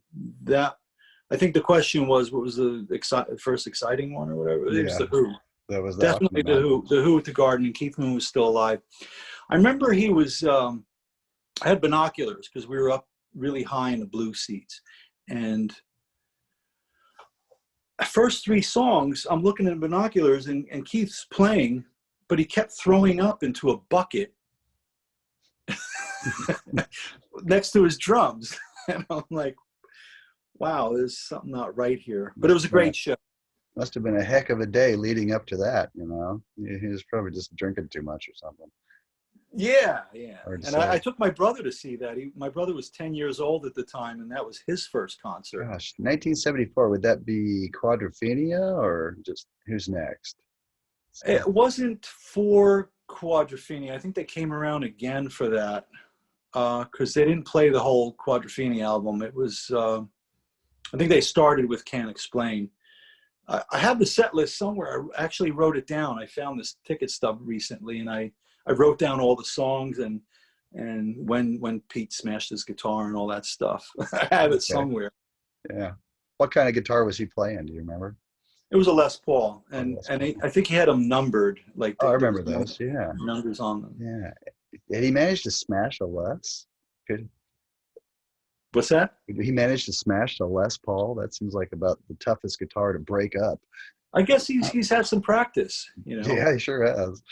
think the question was, what was the first exciting one or whatever? It was The Who. That was definitely The Who. The Who at the Garden, and Keith Moon was still alive. I remember he was, I had binoculars because we were up really high in the blue seats. And first 3 songs, I'm looking at binoculars and Keith's playing, but he kept throwing up into a bucket next to his drums. And I'm like, wow, there's something not right here. But it was a great show. Must have been a heck of a day leading up to that, He was probably just drinking too much or something. Yeah. And I took my brother to see that. My brother was 10 years old at the time, and that was his first concert. Gosh, 1974, would that be Quadrophenia or just Who's Next? It wasn't for Quadrophenia. I think they came around again for that because they didn't play the whole Quadrophenia album. It was, I think they started with Can't Explain. I have the set list somewhere. I actually wrote it down. I found this ticket stub recently, and I wrote down all the songs and when Pete smashed his guitar and all that stuff. I have it somewhere. Yeah. What kind of guitar was he playing? Do you remember? It was a Les Paul, and I think he had them numbered. Like I remember those. Yeah. Numbers on them. Yeah. Did he manage to smash a Les? What's that? He managed to smash the Les Paul. That seems like about the toughest guitar to break up. I guess he's had some practice, Yeah, he sure has.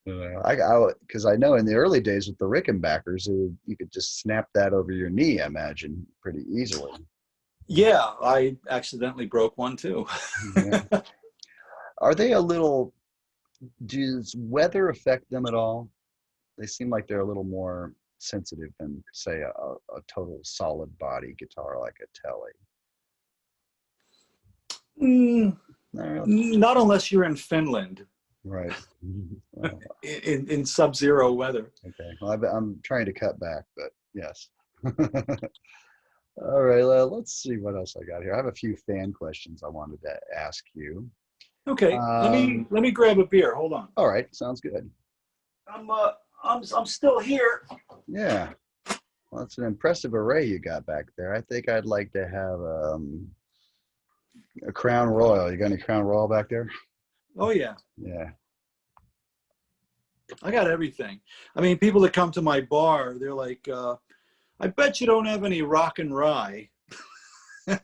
Because I know in the early days with the Rickenbackers, you could just snap that over your knee, I imagine, pretty easily. Yeah, I accidentally broke one too. Yeah. Are they does weather affect them at all? They seem like they're a little more sensitive than, say, a total solid body guitar like a Tele. Not unless you're in Finland. Right. Well, in sub-zero weather. Okay. Well, I'm trying to cut back, but yes. All right. Let's see what else I got here. I have a few fan questions I wanted to ask you. Okay. Let me grab a beer. Hold on. All right. Sounds good. I'm still here. Yeah. Well, it's an impressive array you got back there. I think I'd like to have a Crown Royal. You got any Crown Royal back there? Oh, yeah. Yeah. I got everything. I mean, people that come to my bar, they're like, I bet you don't have any rock and rye.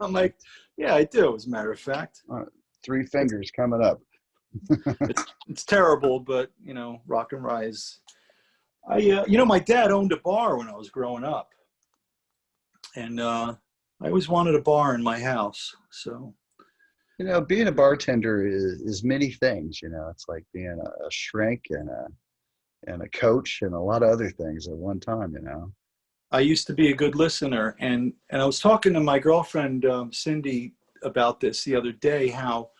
I'm like, yeah, I do, as a matter of fact. 3 fingers coming up. It's terrible, but, rock and rye is... my dad owned a bar when I was growing up. And I always wanted a bar in my house, so... being a bartender is many things. It's like being a shrink and a coach and a lot of other things at one time. I used to be a good listener, and I was talking to my girlfriend Cindy about this the other day. How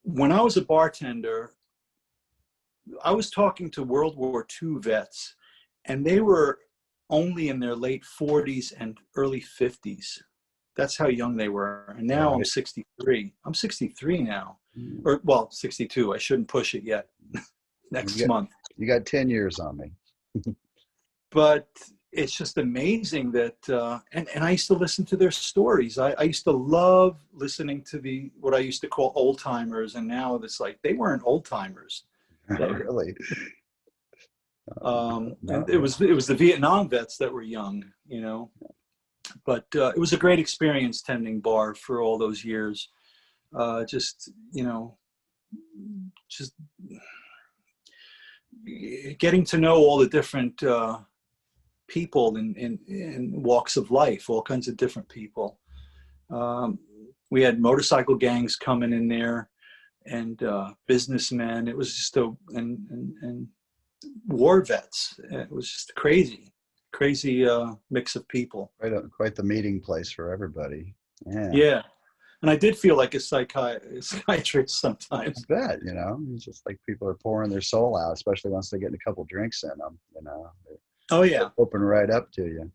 when I was a bartender, I was talking to World War II vets, and they were only in their late 40s and early 50s. That's how young they were. And now I'm 63. I'm 63 now. Or, 62. I shouldn't push it yet. Next month. You got 10 years on me. But it's just amazing that, and I used to listen to their stories. I used to love listening to what I used to call old timers, and now it's like they weren't old timers. Really? And it was the Vietnam vets that were young, you know. But it was a great experience tending bar for all those years. Just, you know, just getting to know all the different people in walks of life, all kinds of different people. We had motorcycle gangs coming in there, and businessmen. It was just and war vets. It was just crazy mix of people. Quite the meeting place for everybody. Yeah. Yeah. And I did feel like a psychiatrist sometimes. I bet, you know, it's just like people are pouring their soul out, especially once they get a couple drinks in them, you know. Oh, yeah. Open right up to you.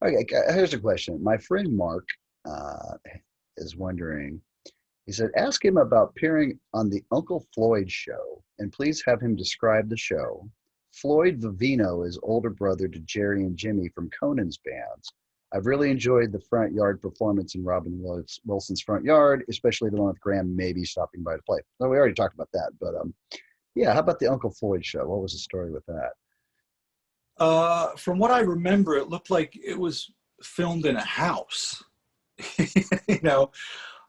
Okay, here's a question. My friend Mark is wondering, he said, ask him about appearing on the Uncle Floyd show, and please have him describe the show. Floyd Vivino is older brother to Jerry and Jimmy from Conan's bands. I've really enjoyed the front yard performance in Robin Wilson's Front Yard, especially the one with Graham maybe stopping by to play. Well, we already talked about that, but yeah, how about the Uncle Floyd show? What was the story with that? From what I remember, it looked like it was filmed in a house. You know,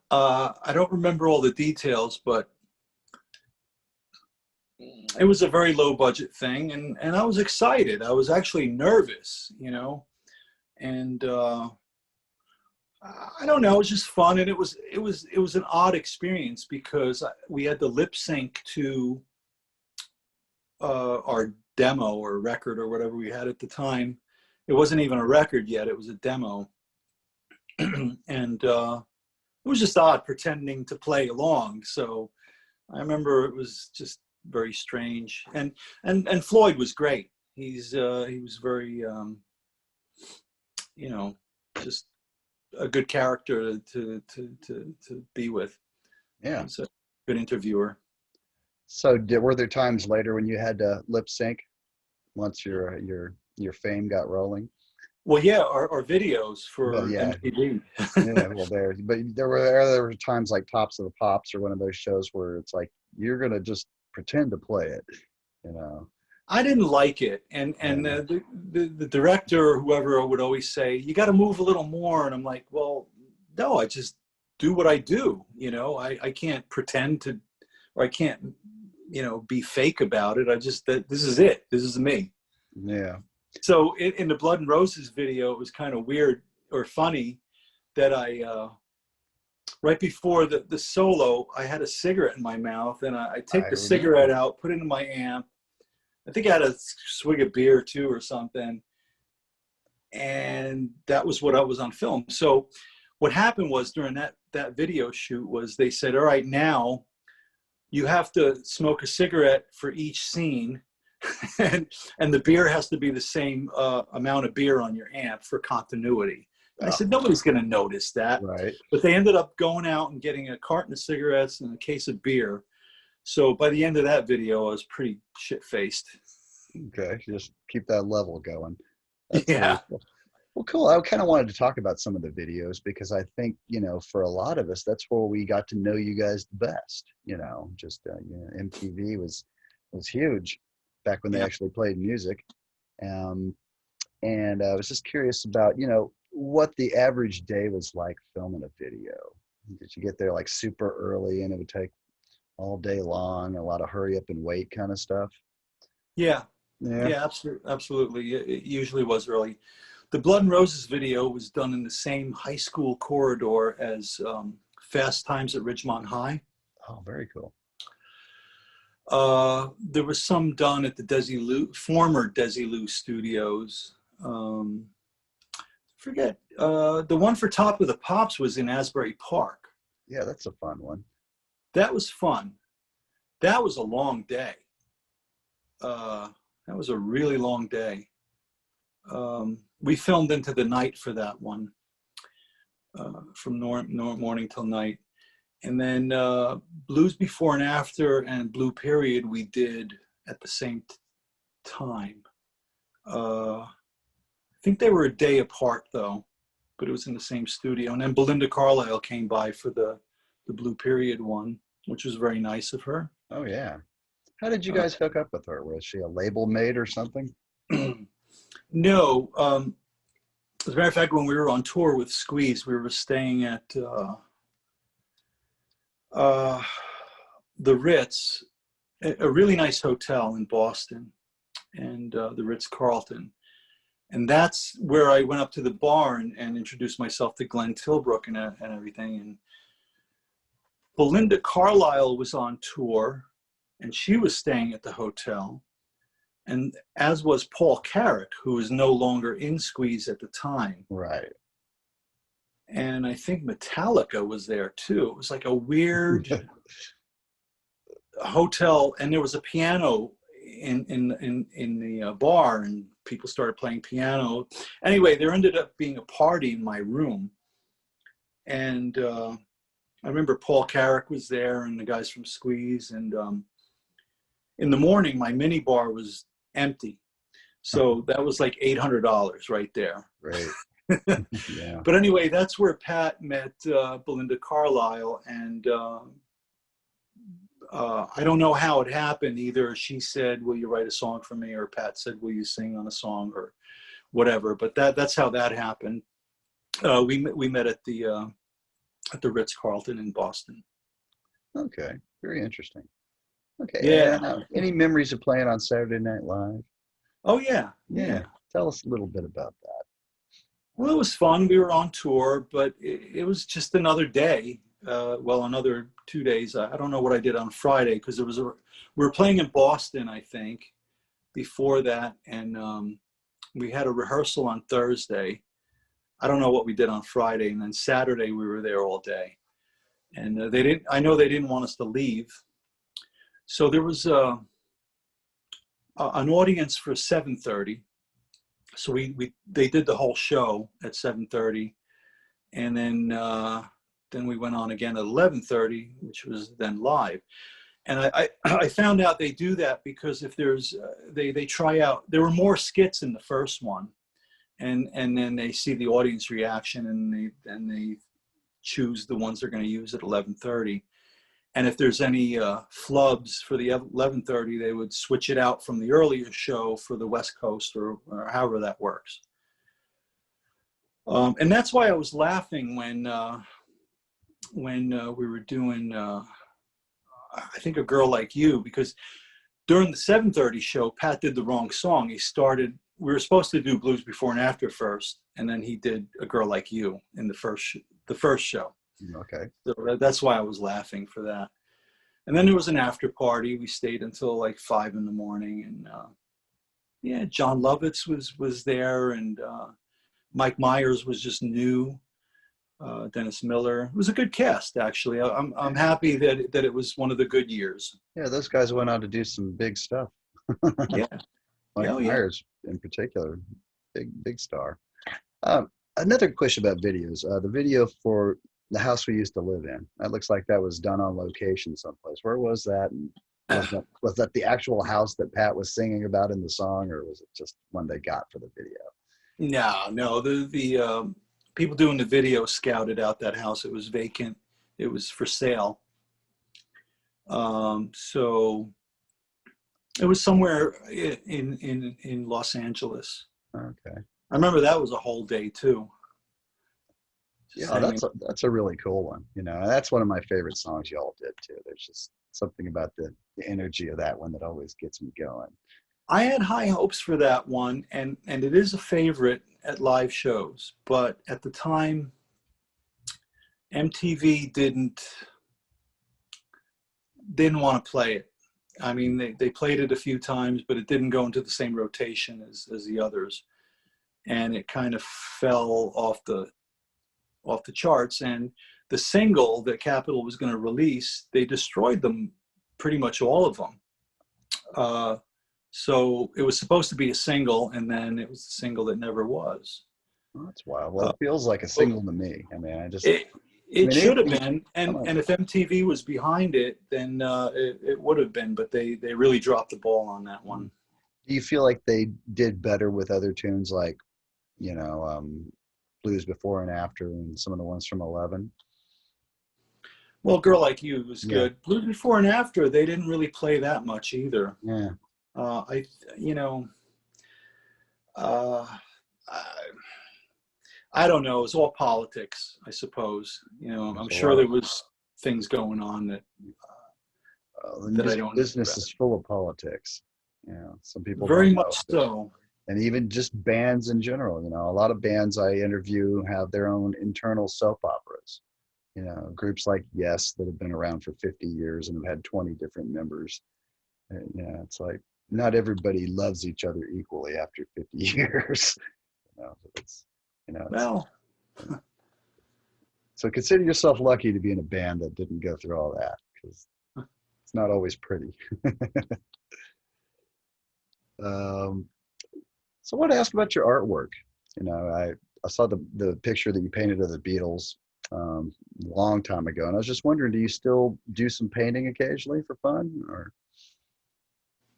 I don't remember all the details, but it was a very low budget thing, and I was excited. I was actually nervous, you know. And I don't know, it was just fun, and it was an odd experience because we had to lip sync to our demo or record or whatever we had at the time. It wasn't even a record yet; it was a demo, and it was just odd pretending to play along. So I remember it was just very strange, and Floyd was great. He was very you know, just a good character to be with. Yeah. He's a good interviewer. So were there times later when you had to lip sync once your fame got rolling? Well, yeah, our videos for MTV. Yeah, well, there were times like Tops of the Pops or one of those shows where it's like you're gonna just pretend to play it, you know. I didn't like it, and the director or whoever would always say, you got to move a little more, and I'm like, well, no, I just do what I do, you know. I can't pretend to, or I can't, you know, be fake about it. This is it, this is me. Yeah. So in the Blood and Roses video, it was kind of weird or funny that I right before the solo, I had a cigarette in my mouth, and I take the cigarette out, put it in my amp. I think I had a swig of beer too or something. And that was what I was on film. So what happened was during that video shoot was they said, all right, now you have to smoke a cigarette for each scene. and the beer has to be the same amount of beer on your amp for continuity. I said, nobody's going to notice that. Right. But they ended up going out and getting a carton of cigarettes and a case of beer. So by the end of that video, I was pretty shit-faced. Okay, just keep that level going. That's yeah. Cool. Well, cool. I kind of wanted to talk about some of the videos because I think, you know, for a lot of us, that's where we got to know you guys the best. You know, just you know, MTV was huge back when they actually played music. And I was just curious about, you know, what the average day was like filming a video. Did you get there like super early and it would take all day long, a lot of hurry up and wait kind of stuff? Yeah, absolutely. It usually was early. The Blood and Roses video was done in the same high school corridor as Fast Times at Ridgemont High. Oh, very cool. There was some done at the former Desilu Studios. Forget the one for Top of the Pops was in Asbury Park. Yeah, that's a fun one. That was fun. That was a long day. That was a really long day. We filmed into the night for that one, from morning till night. And then Blues Before and After and Blue Period we did at the same time. think they were a day apart though, but it was in the same studio. And then Belinda Carlisle came by for the Blue Period one, which was very nice of her. Oh yeah. How did you guys hook up with her? Was she a label mate or something? No. As a matter of fact, when we were on tour with Squeeze, we were staying at the Ritz, a really nice hotel in Boston, and the Ritz-Carlton. And that's where I went up to the bar and introduced myself to Glenn Tilbrook and everything. And Belinda Carlisle was on tour, and she was staying at the hotel. And as was Paul Carrick, who was no longer in Squeeze at the time. Right. And I think Metallica was there too. It was like a weird hotel, and there was a piano in the bar, and people started playing piano. Anyway, there ended up being a party in my room, and I remember Paul Carrick was there and the guys from Squeeze, and in the morning my mini bar was empty, so that was like $800 right there. Right. Yeah. But anyway, that's where Pat met Belinda Carlisle, and I don't know how it happened. Either she said, "Will you write a song for me?" or Pat said, "Will you sing on a song?" or whatever. But that's how that happened. We met at the Ritz-Carlton in Boston. Okay, very interesting. Okay. Yeah. And, any memories of playing on Saturday Night Live? Oh yeah. Tell us a little bit about that. Well, it was fun. We were on tour, but it was just another day. Another 2 days. I don't know what I did on Friday, because we were playing in Boston, I think, before that, and we had a rehearsal on Thursday. I don't know what we did on Friday, and then Saturday we were there all day, and I know they didn't want us to leave, so there was an audience for 7:30. So they did the whole show at 7:30, and then we went on again at 11:30, which was then live. And I found out they do that because if there's they try out, there were more skits in the first one, and then they see the audience reaction, and they choose the ones they're going to use at 11:30. And if there's any flubs for the 11:30, they would switch it out from the earlier show for the West Coast, or however that works. And that's why I was laughing when we were doing, I think, A Girl Like You, because during the 7:30 show, Pat did the wrong song. We were supposed to do Blues Before and After first, and then he did A Girl Like You in the first show. Okay. So that's why I was laughing for that. And then there was an after party. We stayed until like 5 a.m. And John Lovitz was there, and Mike Myers was just new. Dennis Miller. It was a good cast, actually. I'm happy that it was one of the good years. Yeah, those guys went on to do some big stuff. Yeah. Mike Myers in particular, big star. Another question about videos. The video for The House We Used to Live In, that looks like that was done on location someplace. Where was that? And was that the actual house that Pat was singing about in the song, or was it just one they got for the video? No. The people doing the video scouted out that house. It was vacant. It was for sale. So it was somewhere in Los Angeles. Okay. I remember that was a whole day too. Yeah, that's a really cool one. You know, that's one of my favorite songs y'all did too. There's just something about the energy of that one that always gets me going. I had high hopes for that one, and it is a favorite at live shows. But at the time, MTV didn't want to play it. I mean, they played it a few times, but it didn't go into the same rotation as the others, and it kind of fell off the charts. And the single that Capitol was going to release, they destroyed them, pretty much all of them. So it was supposed to be a single, and then it was a single that never was. Oh, that's wild. Well, it feels like a single to me. I mean, it should have been, and if MTV was behind it, then it would have been. But they really dropped the ball on that one. Do you feel like they did better with other tunes like Blues Before and After, and some of the ones from 11. Well, Girl Like You was Yeah. good. Blues Before and After, they didn't really play that much either. Yeah. I, you know, uh, I don't know. It's all politics, I suppose. I'm sure there was things going on that I don't know business about. is full of politics. Some people Very don't much know. so. And even just bands in general. A lot of bands I interview have their own internal soap operas. Groups like Yes that have been around for 50 years and have had 20 different members. It's like not everybody loves each other equally after 50 years. Well, so consider yourself lucky to be in a band that didn't go through all that, because it's not always pretty. So I want to ask about your artwork. I saw the picture that you painted of the Beatles a long time ago, and I was just wondering, do you still do some painting occasionally for fun, or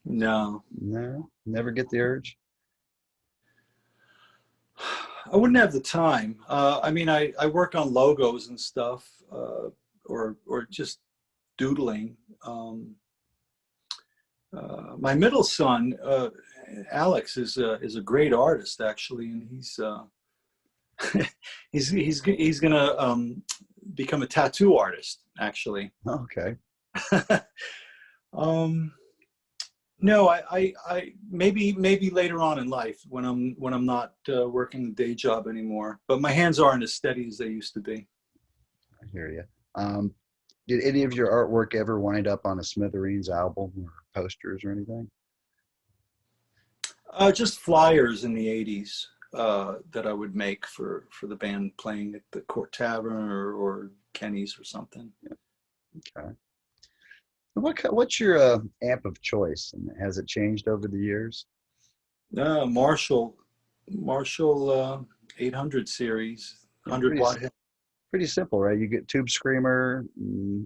no, never get the urge? I wouldn't have the time. I mean, I work on logos and stuff, or just doodling. My middle son, Alex, is a great artist actually, and he's gonna become a tattoo artist actually. Okay. No, I maybe later on in life when I'm not working the day job anymore. But my hands aren't as steady as they used to be. I hear you. Did any of your artwork ever wind up on a Smithereens album or posters or anything? Just flyers in the '80s that I would make for the band playing at the Court Tavern or Kenny's or something. Yeah. Okay. What's your amp of choice, and has it changed over the years? Marshall 800 series, 100-watt. Pretty simple, right? You get Tube Screamer.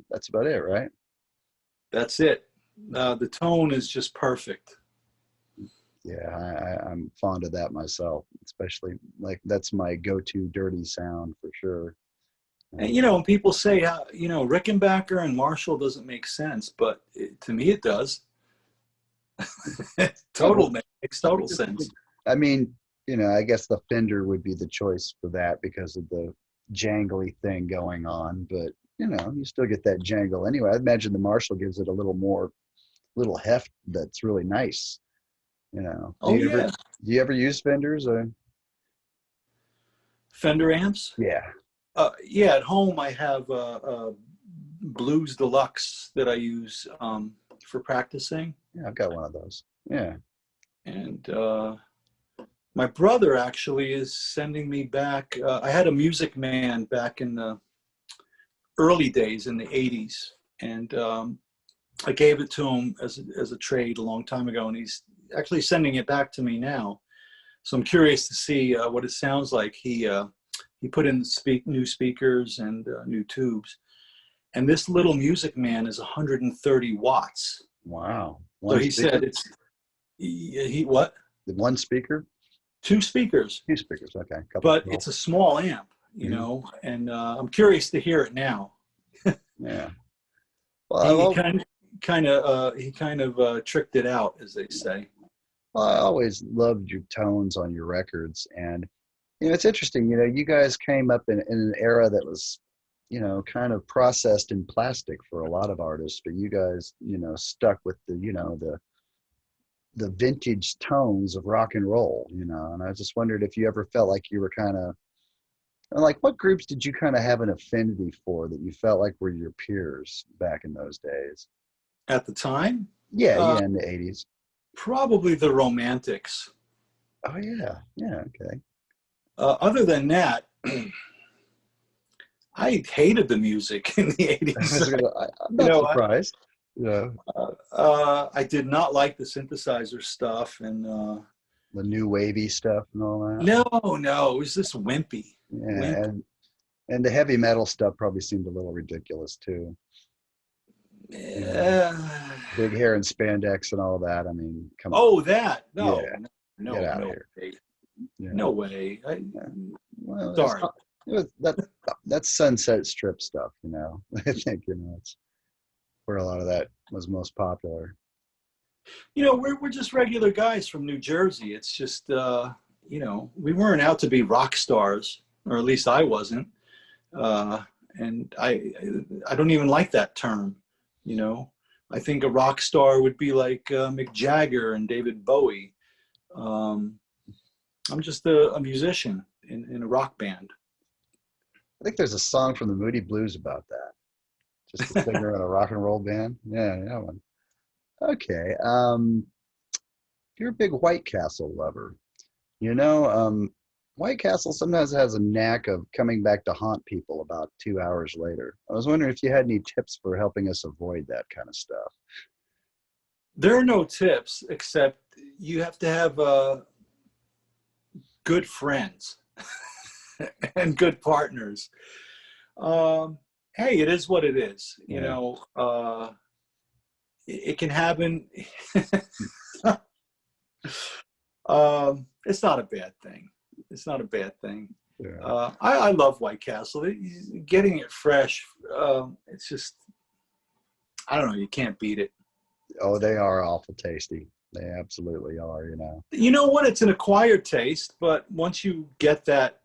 That's about it, right? That's it. The tone is just perfect. Yeah, I'm fond of that myself, especially like that's my go-to dirty sound for sure. And when people say, Rickenbacker and Marshall doesn't make sense, but to me it does. Makes total sense. I mean, I guess the Fender would be the choice for that because of the jangly thing going on, but you still get that jangle anyway. I imagine the Marshall gives it a little heft that's really nice. Do you ever use Fenders or Fender amps? Yeah. Yeah, at home I have Blues Deluxe that I use for practicing. Yeah, I've got one of those. Yeah. And my brother actually is sending me back. I had a Music Man back in the early days in the '80s, and I gave it to him as a trade a long time ago, and he's actually sending it back to me now. So I'm curious to see what it sounds like. He put in new speakers and new tubes, and this little Music Man is 130 watts. Wow! So he said it's what? The one speaker? Two speakers. Two speakers. Okay. But it's a small amp, and I'm curious to hear it now. Yeah. Well, he kind of tricked it out, as they say. Well, I always loved your tones on your records, and it's interesting. You guys came up in an era that was, kind of processed in plastic for a lot of artists, but you guys, stuck with the vintage tones of rock and roll, and I just wondered if you ever felt like you were kind of like, what groups did you kind of have an affinity for that you felt like were your peers back in those days? At the time? Yeah, in the '80s. Probably the Romantics. Oh yeah, okay. Other than that, I hated the music in the '80s. I'm not surprised. I did not like the synthesizer stuff and the new wavy stuff and all that. No, it was just wimpy. Yeah, and the heavy metal stuff probably seemed a little ridiculous too. Big hair and spandex and all that. I mean, come on. Oh, that no, yeah. no, Get out no of here. way. Yeah. No way. Sorry. It was that's Sunset Strip stuff, you know. I think, you know, it's where a lot of that was most popular. You know, we're just regular guys from New Jersey. It's just, you know, we weren't out to be rock stars, or at least I wasn't. And I don't even like that term, you know. I think a rock star would be like Mick Jagger and David Bowie. I'm just a musician in a rock band. I think there's a song from the Moody Blues about that. Just a singer in a rock and roll band. Yeah, yeah, one. Okay. You're a big White Castle lover. You know, White Castle sometimes has a knack of coming back to haunt people about 2 hours later. I was wondering if you had any tips for helping us avoid that kind of stuff. There are no tips, except you have to have good friends and good partners. Hey, it is what it is. You know, it can happen. It's not a bad thing. It's not a bad thing. Yeah. I love White Castle. Getting it fresh, it's just, I don't know, you can't beat it. Oh, they are awful tasty. They absolutely are, you know. You know what? It's an acquired taste, but once you get that,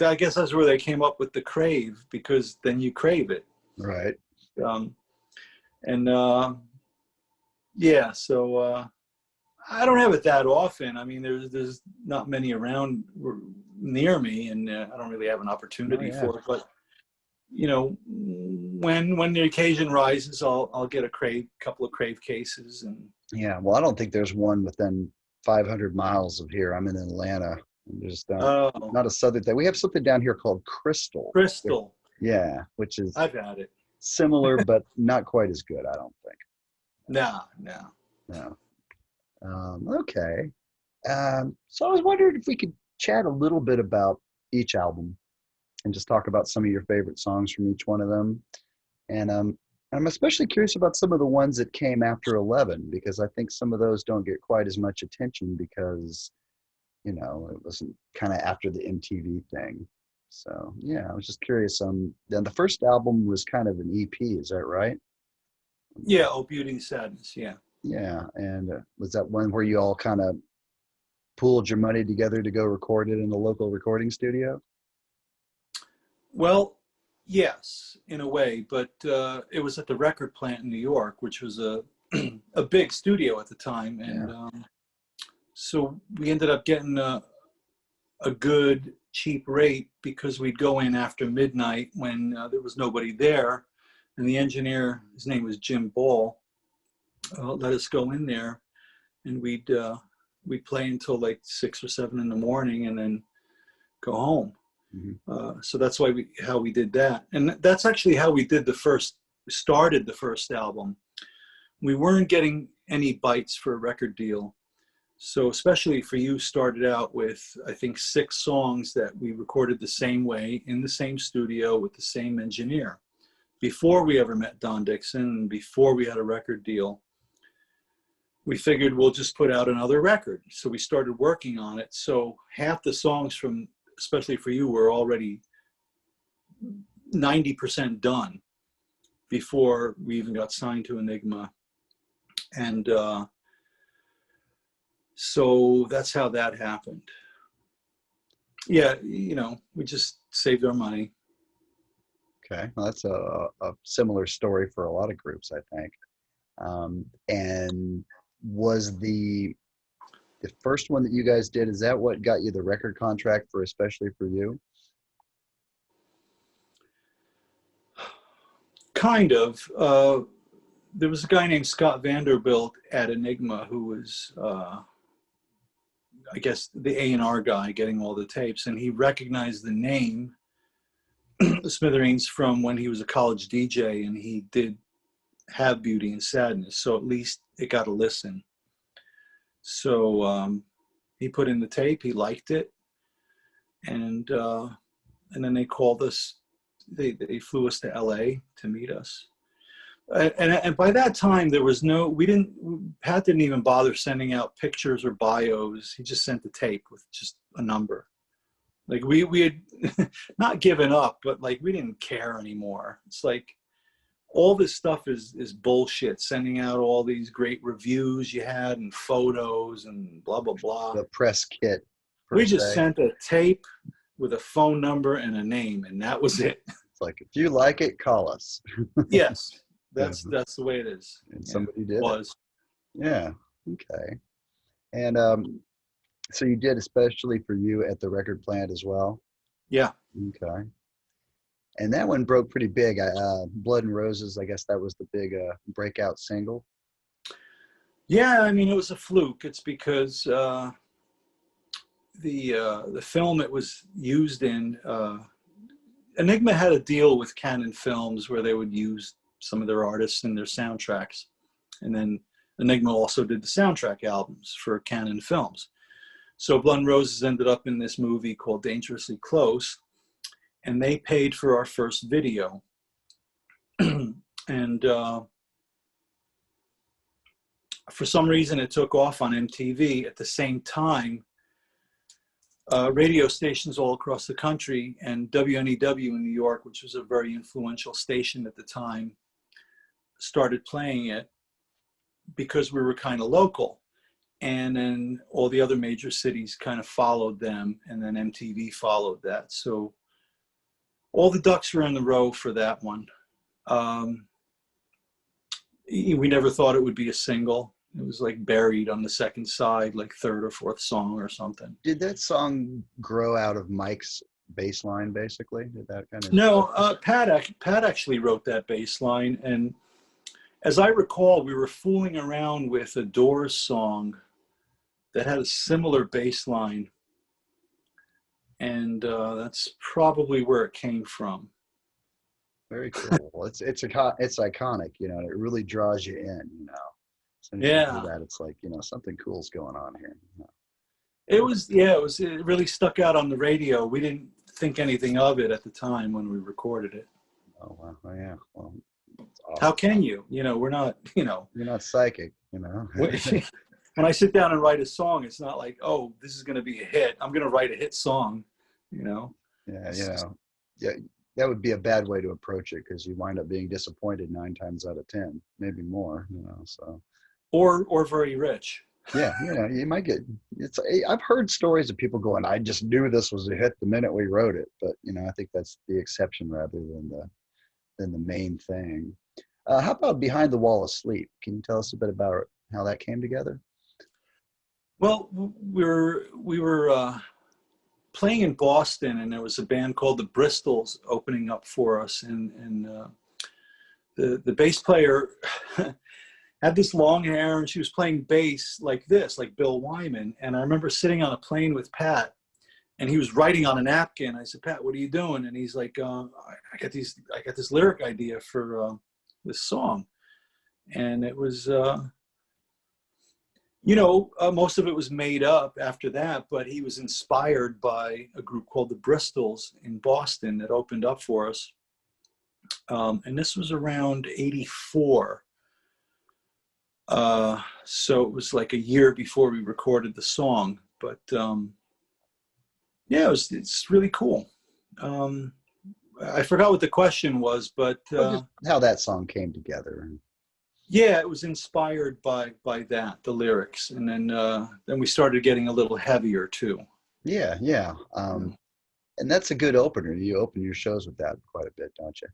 I guess that's where they came up with the crave, because then you crave it. Right. Yeah, so I don't have it that often. I mean, there's not many around near me, and I don't really have an opportunity for it. But you know, when the occasion rises, I'll get a couple of crave cases. And yeah, well, I don't think there's one within 500 miles of here. I'm in Atlanta. There's not a southern thing. We have something down here called Crystal. Crystal. Yeah, which is I've had it. Similar, but not quite as good, I don't think. No. Okay. So I was wondering if we could chat a little bit about each album and just talk about some of your favorite songs from each one of them. And I'm especially curious about some of the ones that came after 11, because I think some of those don't get quite as much attention because, you know, it wasn't kind of after the MTV thing. So, yeah, I was just curious. Then the first album was kind of an EP, is that right? Yeah, Oh Beauty and Sadness, yeah. Yeah, and was that one where you all kind of pooled your money together to go record it in a local recording studio? Well, yes, in a way, but it was at the record plant in New York, which was a a big studio at the time, and so we ended up getting a good cheap rate because we'd go in after midnight when there was nobody there, and the engineer, his name was Jim Ball, let us go in there, and we'd play until like 6 or 7 in the morning, and then go home. Mm-hmm. So that's how we did that, and that's actually how we started the first album. We weren't getting any bites for a record deal, so Especially for You started out with, I think, 6 songs that we recorded the same way in the same studio with the same engineer. Before we ever met Don Dixon, and before we had a record deal, we figured we'll just put out another record. So we started working on it. So half the songs from Especially for You were already 90% done before we even got signed to Enigma. And so that's how that happened. Yeah, you know, we just saved our money. Okay, well, that's a similar story for a lot of groups, I think. And was the first one that you guys did, is that what got you the record contract for Especially for You? Kind of. There was a guy named Scott Vanderbilt at Enigma who was, I guess, the A&R guy getting all the tapes, and he recognized the name the Smithereens from when he was a college DJ, and he did have Beauty and Sadness, so at least it got a listen. So he put in the tape, he liked it, and then they called us. They flew us to LA to meet us, and by that time there was Pat didn't even bother sending out pictures or bios. He just sent the tape with just a number, Like we had not given up, but like we didn't care anymore. It's like all this stuff is bullshit. Sending out all these great reviews you had and photos and blah blah blah. The press kit. We just sent a tape with a phone number and a name, and that was it. It's like, if you like it, call us. Yes, that's the way it is. And somebody did. Was. Yeah. Okay. And so you did especially for you at the record plant as well? Yeah. Okay. And that one broke pretty big. Blood and Roses, I guess that was the big breakout single. Yeah, I mean, it was a fluke. It's because the film it was used in, Enigma had a deal with Canon Films where they would use some of their artists in their soundtracks. And then Enigma also did the soundtrack albums for Canon Films. So Blood and Roses ended up in this movie called Dangerously Close, and they paid for our first video. And for some reason, it took off on MTV. At the same time, radio stations all across the country and WNEW in New York, which was a very influential station at the time, started playing it because we were kind of local. And then all the other major cities kind of followed them, and then MTV followed that. So all the ducks were in the row for that one. We never thought it would be a single. It was like buried on the second side, like third or fourth song or something. Did that song grow out of Mike's bass line, basically? Did that kind of... No, Pat actually wrote that bass line. And as I recall, we were fooling around with a Doors song that had a similar bass line. And that's probably where it came from. Very cool. It's iconic, you know, and it really draws you in, you know. Yeah. That it's like, you know, something cool's going on here. You know? It really stuck out on the radio. We didn't think anything of it at the time when we recorded it. Oh, wow. Oh, yeah. Well, it's awesome. How can you? You know, we're not, you know. You're not psychic, you know. When I sit down and write a song, it's not like, oh, this is going to be a hit. I'm going to write a hit song, you know. Yeah, you know. Yeah, that would be a bad way to approach it, because you wind up being disappointed 9 times out of 10, maybe more, you know, so. Or very rich. Yeah, you know, you might get, I've heard stories of people going, I just knew this was a hit the minute we wrote it. But, you know, I think that's the exception rather than the main thing. How about Behind the Wall of Sleep? Can you tell us a bit about how that came together? Well, we were playing in Boston, and there was a band called the Bristols opening up for us. And the bass player had this long hair, and she was playing bass like this, like Bill Wyman. And I remember sitting on a plane with Pat, and he was writing on a napkin. I said, Pat, what are you doing? And he's like, I got this lyric idea for this song. And it was, you know, most of it was made up after that, but he was inspired by a group called the Bristols in Boston that opened up for us. And this was around 84. So it was like a year before we recorded the song, but yeah, it's really cool. I forgot what the question was, but how that song came together. Yeah, it was inspired by that, the lyrics, and then we started getting a little heavier too. Yeah. And that's a good opener. You open your shows with that quite a bit, don't you?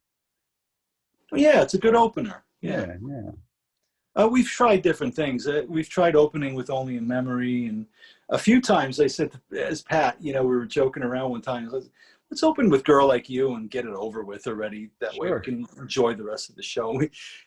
Yeah, it's a good opener. Yeah. We've tried different things. We've tried opening with Only in Memory, and a few times I said, as Pat, you know, we were joking around one time, let's open with Girl Like You and get it over with already. That way we can enjoy the rest of the show.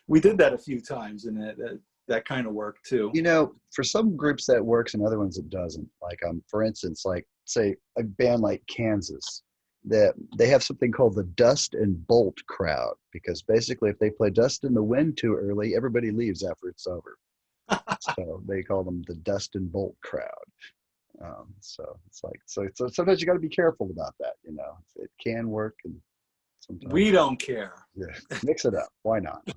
We did that a few times, and that kind of worked too. You know, for some groups that works and other ones it doesn't. Like, for instance, like, say, a band like Kansas, that they have something called the Dust and Bolt crowd, because basically if they play Dust in the Wind too early, everybody leaves after it's over. So they call them the Dust and Bolt crowd. So it's like, so sometimes you got to be careful about that, you know. It can work, and sometimes we don't care. Yeah, mix it up. Why not?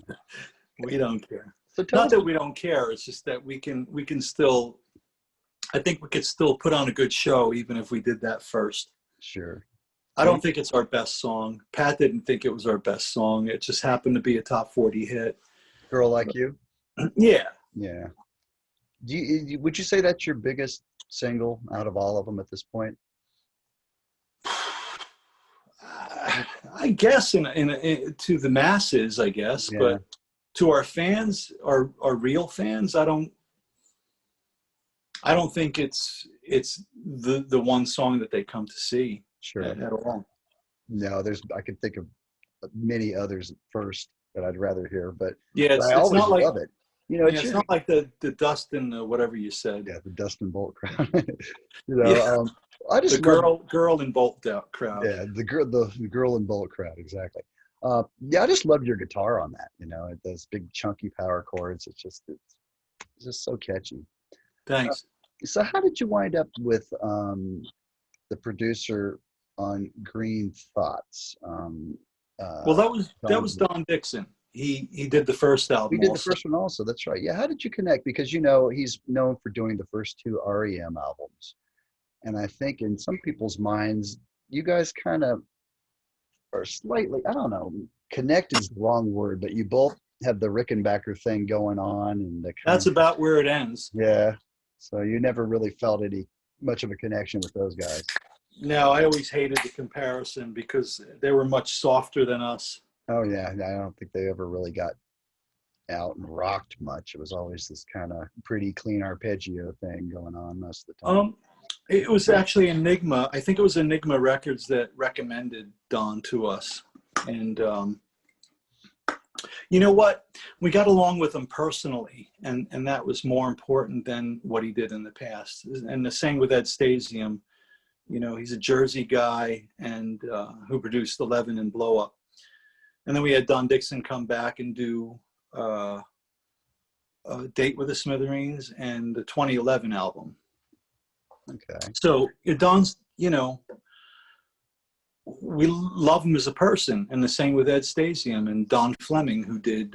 We don't care. So not that we don't care. It's just that we can still. I think we could still put on a good show even if we did that first. Sure. I don't think it's our best song. Pat didn't think it was our best song. It just happened to be a top 40 hit. Girl Like You? Yeah. Yeah. Would you say that's your biggest single out of all of them at this point? I guess to the masses, I guess, Yeah. but to our fans, our real fans, I don't think it's the one song that they come to see. Sure. At all. No, I could think of many others at first that I'd rather hear, but yeah, I always not like, love it. You know, it's not like the Dustin whatever you said. Yeah, the Dustin Bolt crowd. You know, Yeah. I just the girl in Bolt crowd. Yeah, the girl in Bolt crowd, exactly. Yeah, I just love your guitar on that. You know, those big chunky power chords. It's just so catchy. Thanks. So how did you wind up with the producer on Green Thoughts? Well, that was Don Dixon. He did the first album. He did the first one also. That's right. Yeah. How did you connect? Because you know he's known for doing the first two REM albums, and I think in some people's minds, you guys kind of are slightly, I don't know, connect is the wrong word, but you both have the Rickenbacker thing going on, and that's about where it ends. Yeah. So you never really felt any much of a connection with those guys. No, I always hated the comparison because they were much softer than us. Oh yeah, I don't think they ever really got out and rocked much. It was always this kind of pretty clean arpeggio thing going on most of the time. It was actually Enigma. I think it was Enigma Records that recommended Don to us. And you know what? We got along with him personally, and that was more important than what he did in the past. And the same with Ed Stasium. You know, he's a Jersey guy and who produced 11 and Blow Up. And then we had Don Dixon come back and do a Date with the Smithereens and the 2011 album. Okay. So Don's, you know, we love him as a person, and the same with Ed Stasium and Don Fleming, who did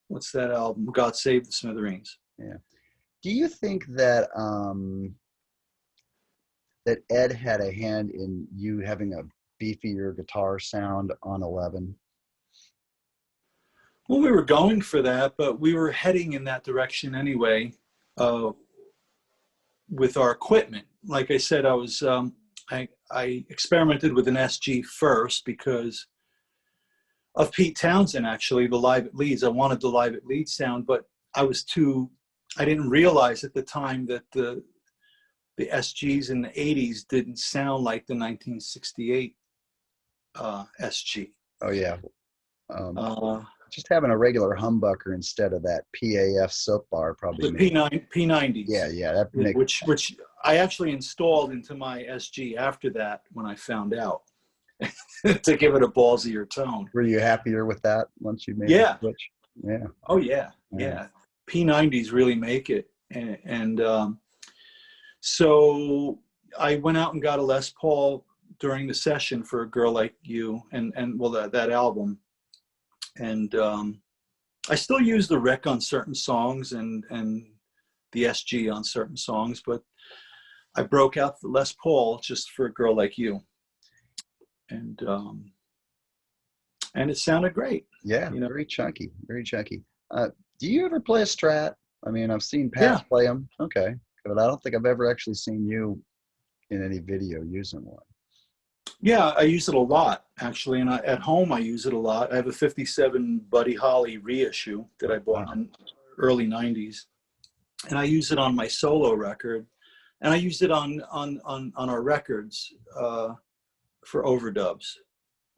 what's that album? God Save the Smithereens. Yeah. Do you think that that Ed had a hand in you having a beefier guitar sound on 11? Well, we were going for that, but we were heading in that direction anyway with our equipment. Like I said, I was I experimented with an SG first because of Pete Townsend, actually, the Live at Leeds. I wanted the Live at Leeds sound, but I didn't realize at the time that the SGs in the 80s didn't sound like the 1968 SG. Oh yeah. Just having a regular humbucker instead of that PAF soap bar probably. The P90s. Yeah, that makes, which I actually installed into my SG after that when I found out to give it a ballsier tone. Were you happier with that once you made the switch? Yeah. Oh yeah. P90s really make it, and so I went out and got a Les Paul during the session for A Girl Like You, and well that album, and I still use the Rec on certain songs and the SG on certain songs, but I broke out the Les Paul just for A Girl Like You, and it sounded great. Yeah, you know, very chunky, very chunky. Do you ever play a Strat? I mean, I've seen Pat play them. Okay, but I don't think I've ever actually seen you in any video using one. Yeah, I use it a lot, actually, and at home I use it a lot. I have a 57 Buddy Holly reissue that I bought in early 90s, and I use it on my solo record, and I used it on our records for overdubs.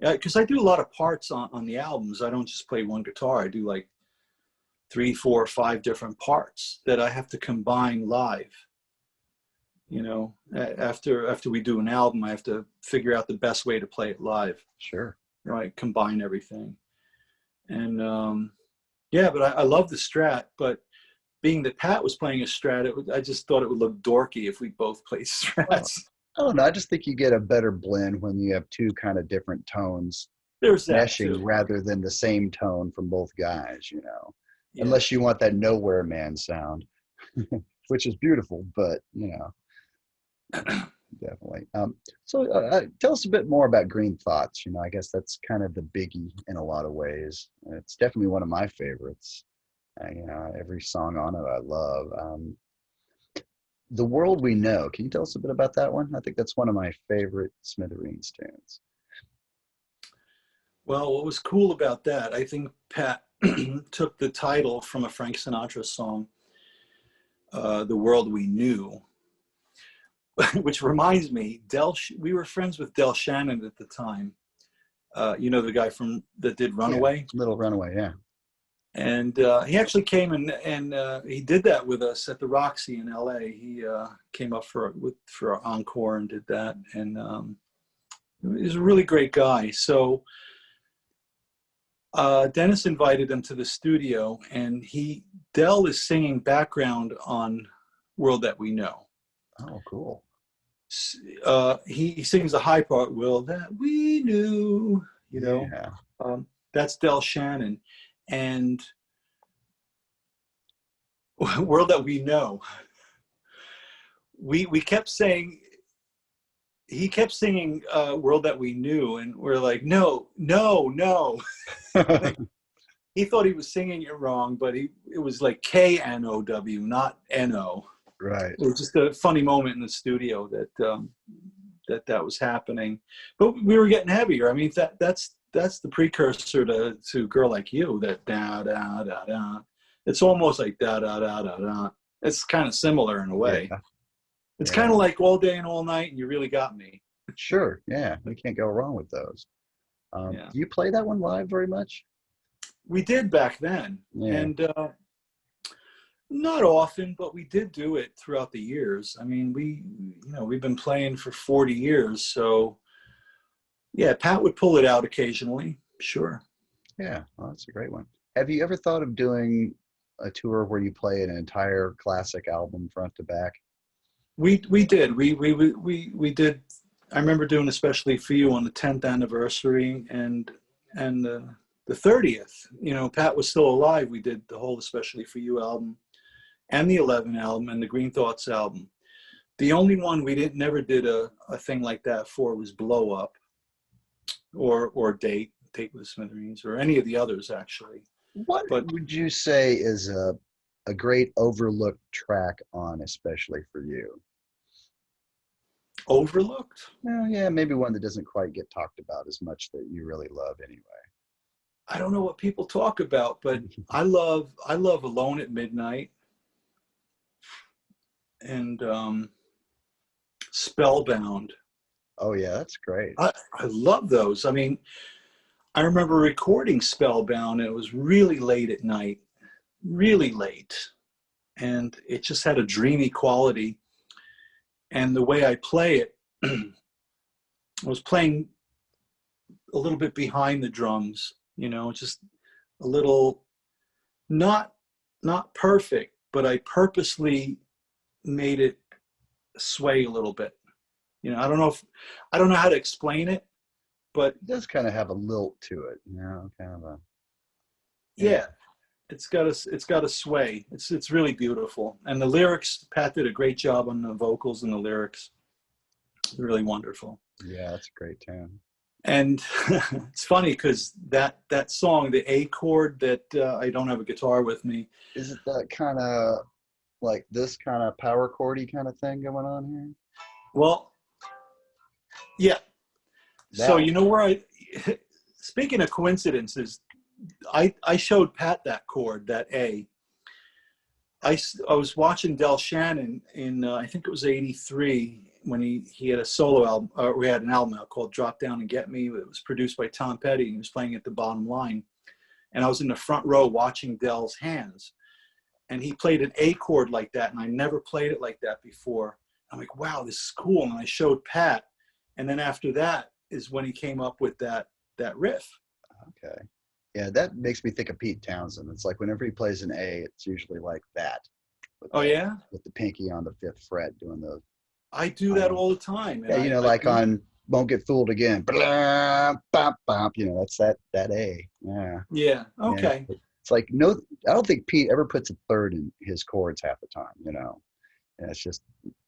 Because I do a lot of parts on the albums. I don't just play one guitar. I do like 3, 4, 5 different parts that I have to combine live. You know, after we do an album, I have to figure out the best way to play it live. Sure. Right, combine everything. And yeah, but I love the Strat. But being that Pat was playing a Strat, I just thought it would look dorky if we both played Strats. I don't know. I just think you get a better blend when you have two kind of different tones meshing rather than the same tone from both guys, you know. Yeah. Unless you want that Nowhere Man sound, which is beautiful, but, you know. Definitely. Tell us a bit more about Green Thoughts. You know, I guess that's kind of the biggie in a lot of ways. It's definitely one of my favorites. You know, every song on it I love. The World We Know. Can you tell us a bit about that one? I think that's one of my favorite Smithereens tunes. Well, what was cool about that, I think Pat took the title from a Frank Sinatra song, The World We Knew, which reminds me, we were friends with Del Shannon at the time. You know, the guy that did Runaway? Yeah, Little Runaway, yeah. And he actually came and he did that with us at the Roxy in LA. He came up for our encore and did that. And he's a really great guy. So Dennis invited him to the studio, and Del is singing background on World That We Know. Oh, cool. He sings the high part, World That We Knew, you know. Yeah. That's Del Shannon. And World That We Know, we kept saying, he kept singing World That We Knew, and we're like, no. He thought he was singing it wrong, but it was like K-N-O-W, not N-O. Right. It was just a funny moment in the studio that was happening. But we were getting heavier. I mean, that's the precursor to Girl Like You, that da da da da. It's almost like da da da da da. It's kind of similar in a way. Yeah. It's kind of like All Day and All Night, and You Really Got Me. Sure. Yeah. We can't go wrong with those. Do you play that one live very much? We did back then. Yeah. And not often, but we did do it throughout the years. I mean, we've been playing for 40 years. So yeah, Pat would pull it out occasionally. Sure. Yeah. Well, that's a great one. Have you ever thought of doing a tour where you play an entire classic album front to back? We did. We did. I remember doing Especially for You on the 10th anniversary and the 30th. You know, Pat was still alive. We did the whole Especially for You album and the 11 album and the Green Thoughts album. The only one we never did a thing like that for was Blow Up or Date with the Smithereens, or any of the others actually. What would you say is a great overlooked track on Especially for You? Overlooked? Well, yeah, maybe one that doesn't quite get talked about as much that you really love anyway. I don't know what people talk about, but I love Alone at Midnight and Spellbound. Oh yeah, that's great. I love those. I mean, I remember recording Spellbound, and it was really late at night, really late, and it just had a dreamy quality. And the way I play it, I was playing a little bit behind the drums, you know, just a little, not perfect, but I purposely made it sway a little bit. You know, I don't know how to explain it, but it does kind of have a lilt to it, you know, kind of a. Yeah. It's got a sway. It's really beautiful. And the lyrics, Pat did a great job on the vocals and the lyrics. Really wonderful. Yeah, that's a great tune. And it's funny because that song, the A chord that I don't have a guitar with me. Is it that kind of like this kind of power chordy kind of thing going on here? Well, yeah. So you know where speaking of coincidences, I showed Pat that chord, that A. I was watching Del Shannon in, I think it was 83, when he had a solo album, or we had an album out called Drop Down and Get Me. It was produced by Tom Petty, and he was playing at the bottom line. And I was in the front row watching Del's hands. And he played an A chord like that, and I never played it like that before. I'm like, wow, this is cool. And I showed Pat. And then after that is when he came up with that riff. Okay. Yeah, that makes me think of Pete Townsend. It's like whenever he plays an A, it's usually like that. Yeah? With the pinky on the 5th fret doing the... I do that all the time. Yeah, you know, like on Won't Get Fooled Again. Blah, bop, bop, you know, that's that A. Yeah. Yeah, okay. Yeah. It's like, no, I don't think Pete ever puts a third in his chords half the time, you know. And it's just,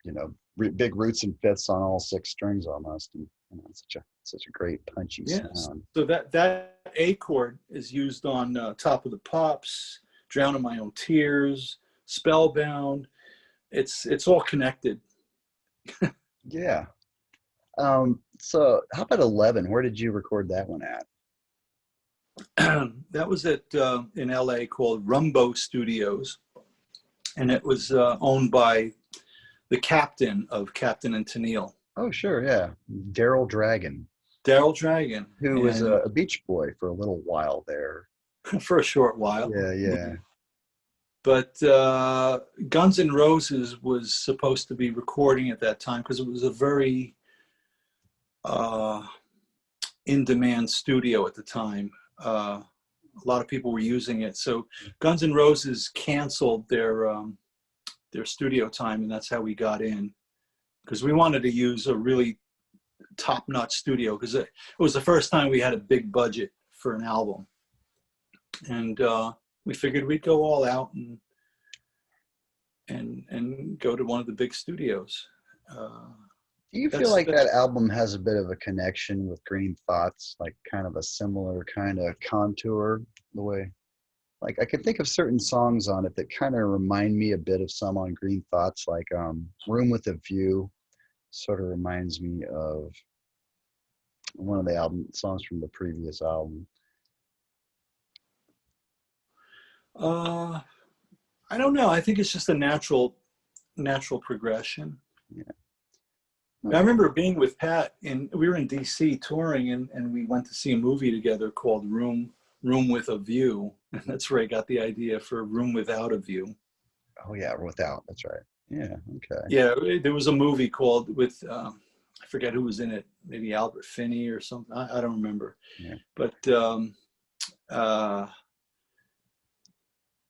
you know, big roots and fifths on all six strings almost. And you know, it's such a great punchy sound. So that A chord is used on Top of the Pops, Drown in My Own Tears, Spellbound. It's all connected. Yeah. So how about 11? Where did you record that one at? That was at in LA called Rumbo Studios, and it was owned by the captain of Captain and Tennille. Oh, sure, yeah. Daryl Dragon. Daryl Dragon. Who was a Beach Boy for a little while there. For a short while. Yeah, yeah. But Guns N' Roses was supposed to be recording at that time because it was a very in-demand studio at the time. A lot of people were using it. So Guns N' Roses canceled their studio time, and that's how we got in. Because we wanted to use a really top-notch studio because it was the first time we had a big budget for an album. And we figured we'd go all out and go to one of the big studios. Do you feel like that album has a bit of a connection with Green Thoughts, like kind of a similar kind of contour, the way, like I can think of certain songs on it that kind of remind me a bit of some on Green Thoughts, like Room with a View sort of reminds me of one of the album songs from the previous album. I don't know. I think it's just a natural progression. Yeah. I remember being with Pat, and we were in DC touring, and we went to see a movie together called Room with a View, and that's where I got the idea for Room Without a View. Oh yeah, Without. That's right. Yeah. Okay. Yeah, there was a movie called with I forget who was in it. Maybe Albert Finney or something. I don't remember. Yeah. But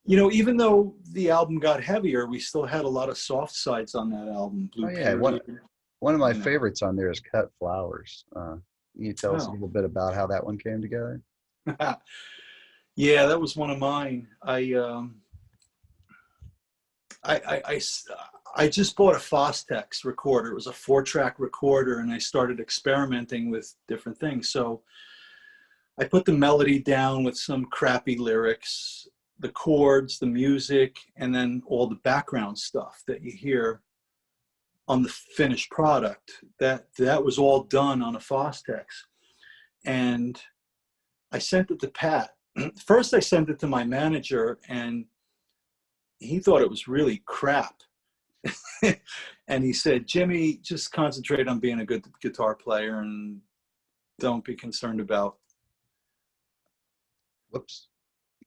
you know, even though the album got heavier, we still had a lot of soft sides on that album. Blue Period. One of my favorites on there is Cut Flowers. Can you tell us a little bit about how that one came together? Yeah, that was one of mine. I just bought a Fostex recorder. It was a 4-track recorder, and I started experimenting with different things. So I put the melody down with some crappy lyrics, the chords, the music, and then all the background stuff that you hear on the finished product. That was all done on a Fostex. And I sent it to Pat. First I sent it to my manager, and he thought it was really crap. And he said, Jimmy, just concentrate on being a good guitar player and don't be concerned about. Whoops.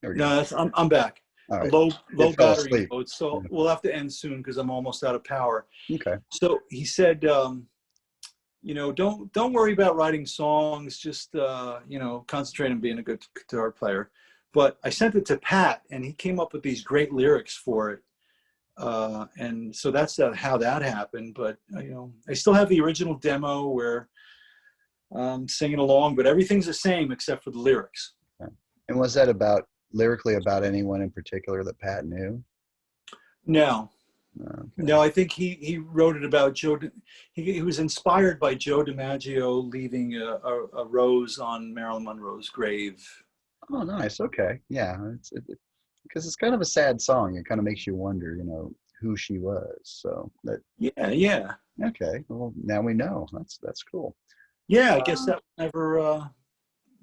No, I'm back. Right. Low battery mode, so we'll have to end soon because I'm almost out of power. Okay. So he said, you know, don't worry about writing songs. Just you know, concentrate on being a good guitar player. But I sent it to Pat, and he came up with these great lyrics for it. And so that's how that happened. But you know, I still have the original demo where I'm singing along, but everything's the same except for the lyrics. Okay. And was that lyrically about anyone in particular that Pat knew? No. Okay. No, I think he wrote it about Joe. He was inspired by Joe DiMaggio leaving a rose on Marilyn Monroe's grave. Oh, nice. Okay. Yeah. Because it's kind of a sad song. It kind of makes you wonder, you know, who she was. So that. Yeah. Okay. Well, now we know. That's cool. Yeah, I guess that was never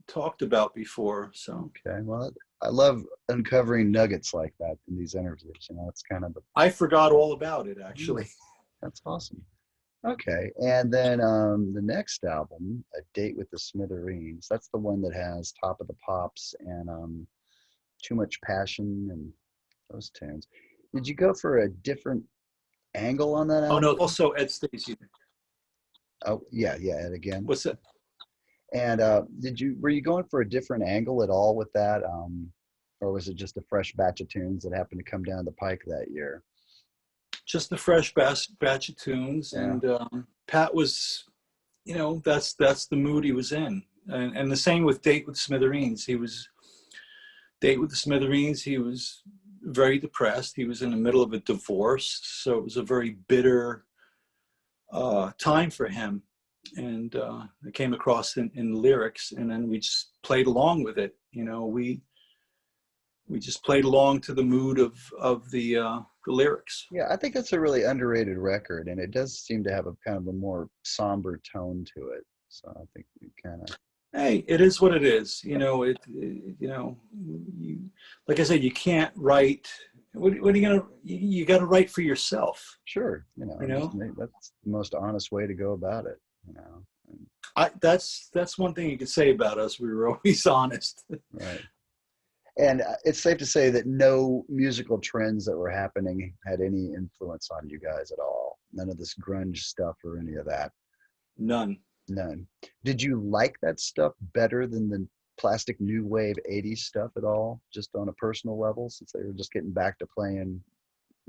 talked about before. So. Okay. Well, I love uncovering nuggets like that in these interviews. You know, it's kind of. I forgot all about it, actually. That's awesome. Okay. And then the next album, A Date with the Smithereens, that's the one that has Top of the Pops and Too Much Passion and those tunes. Did you go for a different angle on that album? Oh, no. Also, Ed Stacey. Oh, yeah. Ed again. What's that? And were you going for a different angle at all with that? Or was it just a fresh batch of tunes that happened to come down the pike that year? Just a fresh batch of tunes. Yeah. And Pat was, you know, that's the mood he was in. And the same with Date with Smithereens. He was Date with the Smithereens. He was very depressed. He was in the middle of a divorce, so it was a very bitter time for him. And it came across in the lyrics, and then we just played along with it. You know, we just played along to the mood of the lyrics. Yeah, I think that's a really underrated record, and it does seem to have a kind of a more somber tone to it. So I think we kind of. Hey, it is what it is. You know, you know, like I said, you can't write. What are you gonna? You got to write for yourself. Sure, you know, that's the most honest way to go about it. You know, that's one thing you could say about us. We were always honest. Right. And it's safe to say that no musical trends that were happening had any influence on you guys at all. None of this grunge stuff or any of that. None. Did you like that stuff better than the plastic new wave 80s stuff at all, just on a personal level, since they were just getting back to playing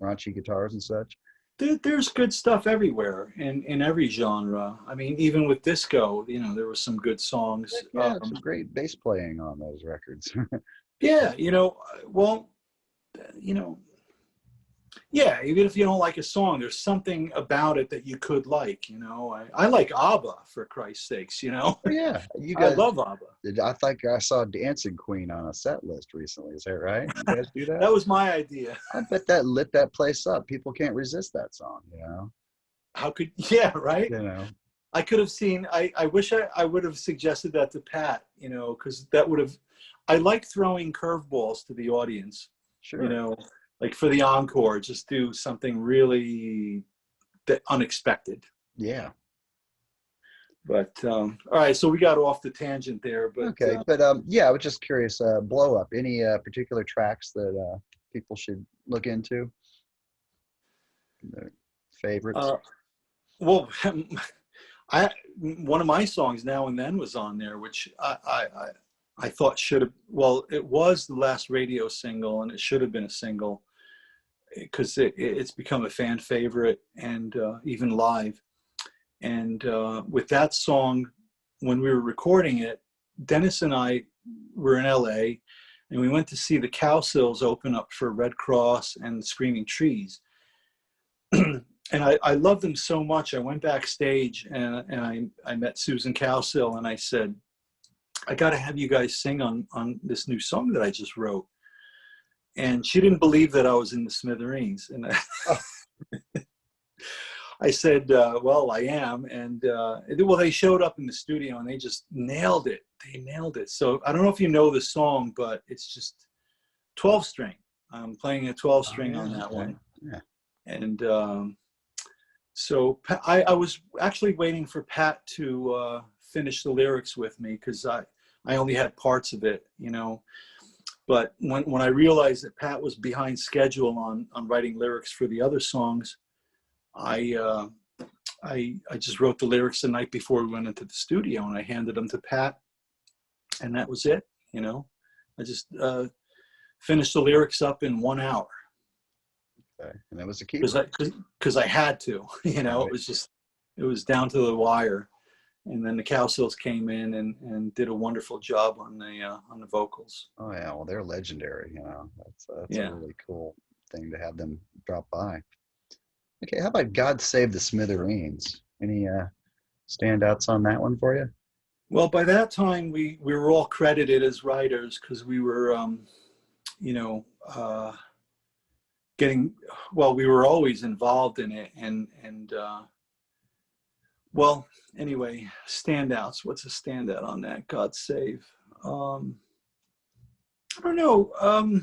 raunchy guitars and such? There's good stuff everywhere in every genre. I mean, even with disco, you know, there were some good songs. Yeah, some great bass playing on those records. Yeah, you know, well, you know, yeah, even if you don't like a song, there's something about it that you could like, you know. I like ABBA, for Christ's sakes, you know. Oh, yeah, you guys. I love ABBA. I think I saw Dancing Queen on a set list recently. Is that right? You guys do that? That was my idea. I bet that lit that place up. People can't resist that song, you know. How could, yeah, right? You know. I could have seen, I wish I would have suggested that to Pat, you know, because that would have, I like throwing curveballs to the audience. Sure. You know, like for the encore, just do something really unexpected. Yeah. But all right, so we got off the tangent there. But okay, but yeah, I was just curious. Blow Up. Any particular tracks that people should look into? Favorites? Well, one of my songs, Now and Then, was on there, which I thought should have. Well, it was the last radio single, and it should have been a single because it's become a fan favorite, and even live. And with that song, when we were recording it, Dennis and I were in LA, and we went to see the Cowsills open up for Red Cross and Screaming Trees. And I loved them so much. I went backstage and I met Susan Cowsill, and I said, I got to have you guys sing on this new song that I just wrote. And she didn't believe that I was in the Smithereens. And I said, well, I am. And well, they showed up in the studio and they just nailed it. They nailed it. So I don't know if you know the song, but it's just 12 string. I'm playing a 12 string on that one. Yeah. And so I was actually waiting for Pat to finish the lyrics with me, because I only had parts of it, you know. But when I realized that Pat was behind schedule on writing lyrics for the other songs, I just wrote the lyrics the night before we went into the studio, and I handed them to Pat, and that was it, you know. I just finished the lyrics up in 1 hour. Okay. And that was the key. Because I had to, you know. Right. It was down to the wire. And then the Cowsills came in and did a wonderful job on the vocals. Oh yeah, well they're legendary, you know. That's yeah. a really cool thing to have them drop by. Okay, how about God Save the Smithereens? Any standouts on that one for you? Well, by that time we were all credited as writers, because we were, you know, we were always involved in it, and well, anyway, standouts. What's a standout on that? God Save. I don't know. It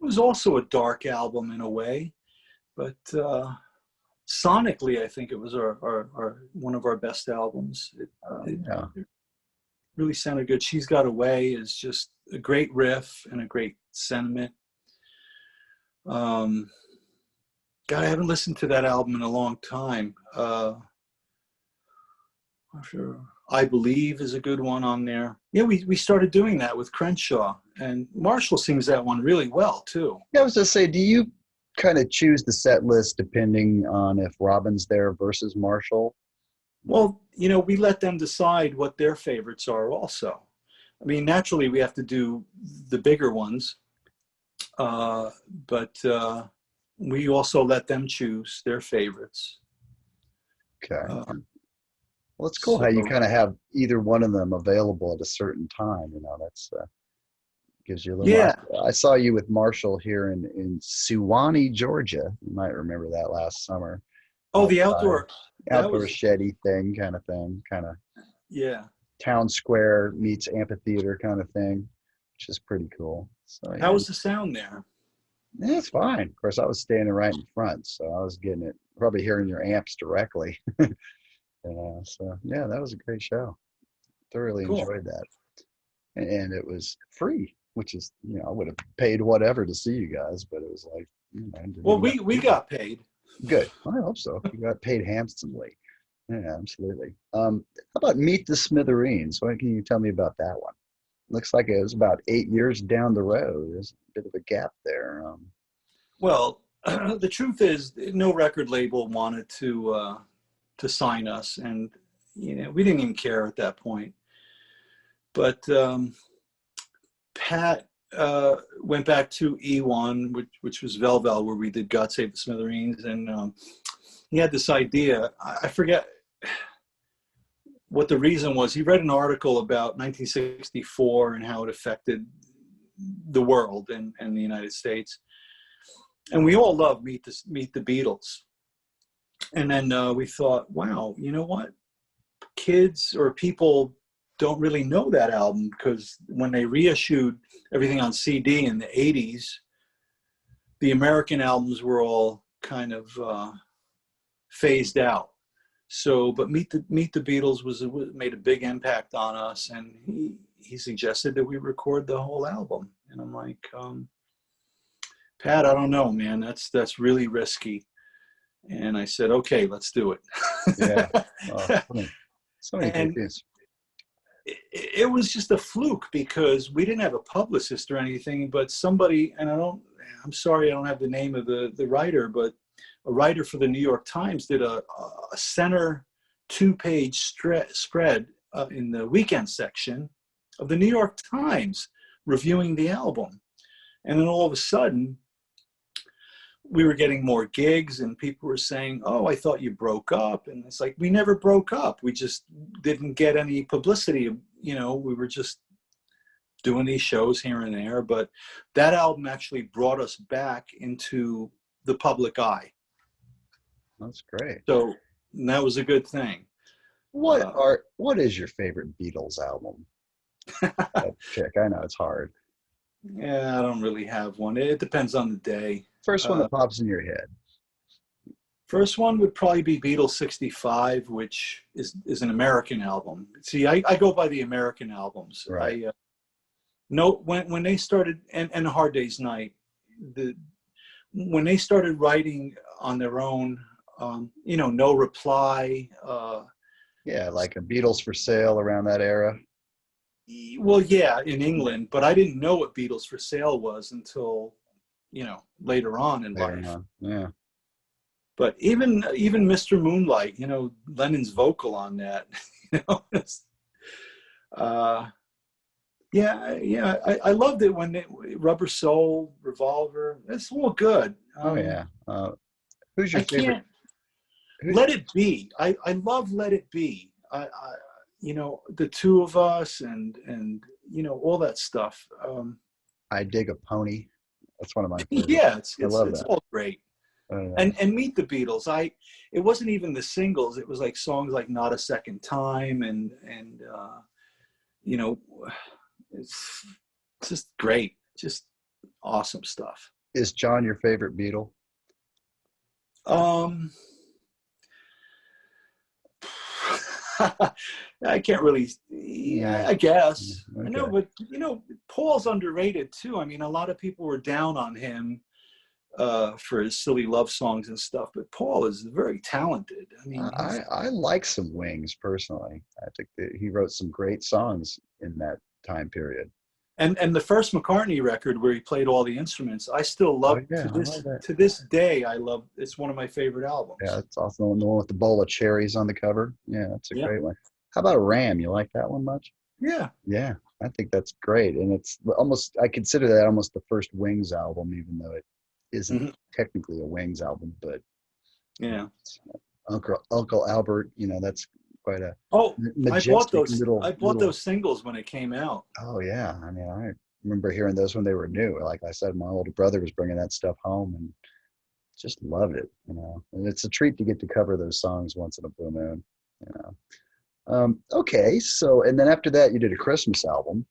was also a dark album in a way, but sonically, I think it was our one of our best albums. It really sounded good. She's Got Away is just a great riff and a great sentiment. God, I haven't listened to that album in a long time. Sure. I Believe is a good one on there. Yeah, we started doing that with Crenshaw, and Marshall sings that one really well too. Yeah, I was just say, do you kind of choose the set list depending on if Robin's there versus Marshall? Well, you know, we let them decide what their favorites are also. I mean, naturally we have to do the bigger ones. But we also let them choose their favorites. Okay. Well, it's cool how you kind of have either one of them available at a certain time. You know, that's gives you a little. Yeah. I saw you with Marshall here in Suwanee, Georgia. You might remember that last summer. Oh, the outdoor sheddy thing, kind of yeah. Town square meets amphitheater kind of thing, which is pretty cool. So yeah. How was the sound there? Yeah, it's fine. Of course, I was standing right in front, so I was getting it, probably hearing your amps directly. So yeah, that was a great show. Thoroughly enjoyed that, and it was free, which is, you know, I would have paid whatever to see you guys, but it was like, you know, well, we got paid. Good. I hope so. You got paid handsomely. Yeah, absolutely. How about Meet the Smithereens? What can you tell me about that one? Looks like it was about 8 years down the road. There's a bit of a gap there. Well, the truth is, no record label wanted to sign us, and you know, we didn't even care at that point. But Pat went back to E1, which was Velvel, where we did God Save the Smithereens, and he had this idea. I forget what the reason was. He read an article about 1964 and how it affected the world and the United States. And we all love Meet the Beatles. And then we thought, wow, you know what? Kids or people don't really know that album, because when they reissued everything on CD in the 80s, the American albums were all kind of phased out. So, but Meet the Beatles made a big impact on us, and he suggested that we record the whole album. And I'm like, Pat, I don't know, man. That's really risky. And I said, okay, let's do it. Yeah. So many good things. It was just a fluke, because we didn't have a publicist or anything, but somebody, and I'm sorry, I don't have the name of the writer, but a writer for the New York Times did a center 2-page spread in the weekend section of the New York Times reviewing the album. And then all of a sudden, we were getting more gigs, and people were saying, oh, I thought you broke up. And it's like, we never broke up. We just didn't get any publicity. You know, we were just doing these shows here and there. But that album actually brought us back into the public eye. That's great. So that was a good thing. What is your favorite Beatles album? Chick, I know it's hard. Yeah, I don't really have one. It depends on the day. First one that pops in your head. First one would probably be Beatles 65, which is an American album. See, I go by the American albums. Right. When they started, and A Hard Day's Night, when they started writing on their own, you know, No Reply. Yeah, like a Beatles for Sale around that era. Well, yeah, in England, but I didn't know what Beatles for Sale was until, you know, later on in life. Yeah. But even Mr. Moonlight, you know, Lennon's vocal on that, you know, I loved it when Rubber Soul, Revolver, it's all good. Who's your favorite? Let It Be. I love Let It Be. You know, the two of us and you know, all that stuff. I Dig a Pony. That's one of my favorites. Yeah, it's all great. And Meet the Beatles. It wasn't even the singles. It was like songs like Not a Second Time and you know, it's just great. Just awesome stuff. Is John your favorite Beatle? I can't really. Yeah, I guess. Okay. I know, but you know, Paul's underrated too. I mean, a lot of people were down on him for his silly love songs and stuff, but Paul is very talented. I mean, I like some Wings personally. I think that he wrote some great songs in that time period. And the first McCartney record where he played all the instruments, I still love. To this day, I love. It's one of my favorite albums. Yeah, it's also the one with the bowl of cherries on the cover. Yeah, that's a great one. How about Ram? You like that one much? Yeah. Yeah, I think that's great, and it's almost, I consider that almost the first Wings album, even though it isn't Hmm. technically a Wings album, but Yeah. Uncle Albert, that's quite a Oh, majestic I bought little. those singles when it came out. Oh yeah, I mean, I remember hearing those when they were new. Like I said, my older brother was bringing that stuff home, and just loved it. And it's a treat to get to cover those songs once in a blue moon. You know. Okay, so and then after that, you did a Christmas album,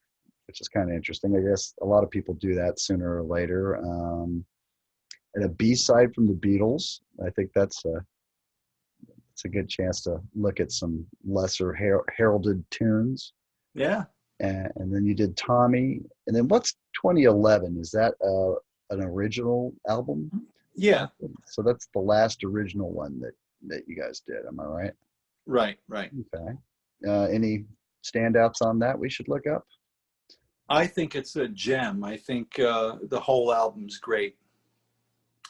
which is kind of interesting. I guess a lot of people do that sooner or later. And a B-side from the Beatles. I think it's a good chance to look at some lesser heralded tunes. Yeah. And then you did Tommy. And then what's 2011? Is that an original album? Yeah. So that's the last original one that you guys did. Am I right? Right. Right. Okay. Any standouts on that we should look up? I think it's a gem. I think the whole album's great.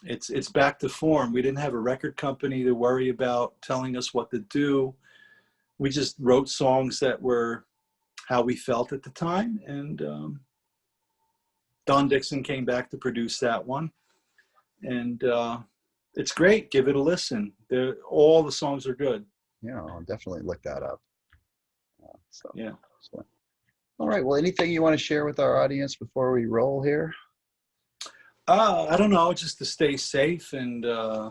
It's back to form. We didn't have a record company to worry about telling us what to do. We just wrote songs that were how we felt at the time, and Don Dixon came back to produce that one, and it's great. Give it a listen. All the songs are good. Yeah, I'll definitely look that up. Yeah. So, all right. Well, anything you want to share with our audience before we roll here? I don't know, just to stay safe and love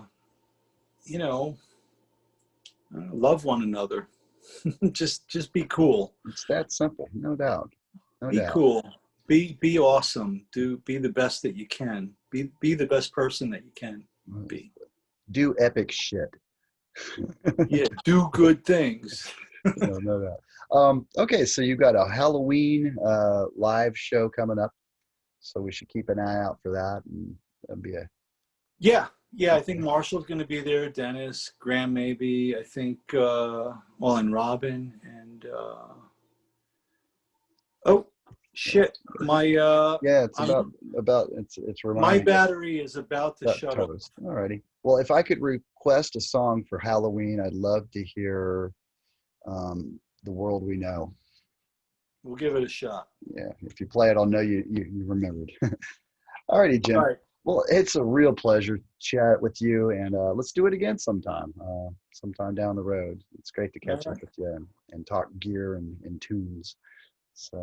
one another. just be cool. It's that simple, no doubt. No Be doubt. cool. Be awesome. Be the best that you can. Be the best person that you can be. Do epic shit. Yeah, do good things. No doubt. Okay, so you've got a Halloween live show coming up, so we should keep an eye out for that, and that'll be a. Yeah. I think Marshall's going to be there. Dennis, Graham, maybe. I think, and Robin, and oh shit, my It's about it's my reminding. battery is about to shut up. Alrighty. Well, if I could request a song for Halloween, I'd love to hear "The World We Know." We'll give it a shot. Yeah, if you play it, I'll know you remembered. Alrighty, Jim. All right. Well, it's a real pleasure to chat with you, and let's do it again sometime down the road. It's great to catch up with you and talk gear and tunes. So,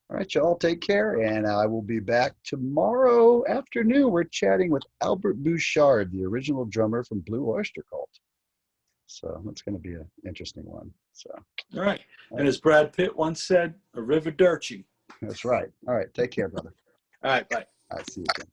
all right, y'all, take care, and I will be back tomorrow afternoon. We're chatting with Albert Bouchard, the original drummer from Blue Oyster Cult. So that's going to be an interesting one. So, all right. And as Brad Pitt once said, arrivederci. That's right. All right, take care, brother. All right, bye. I see you again.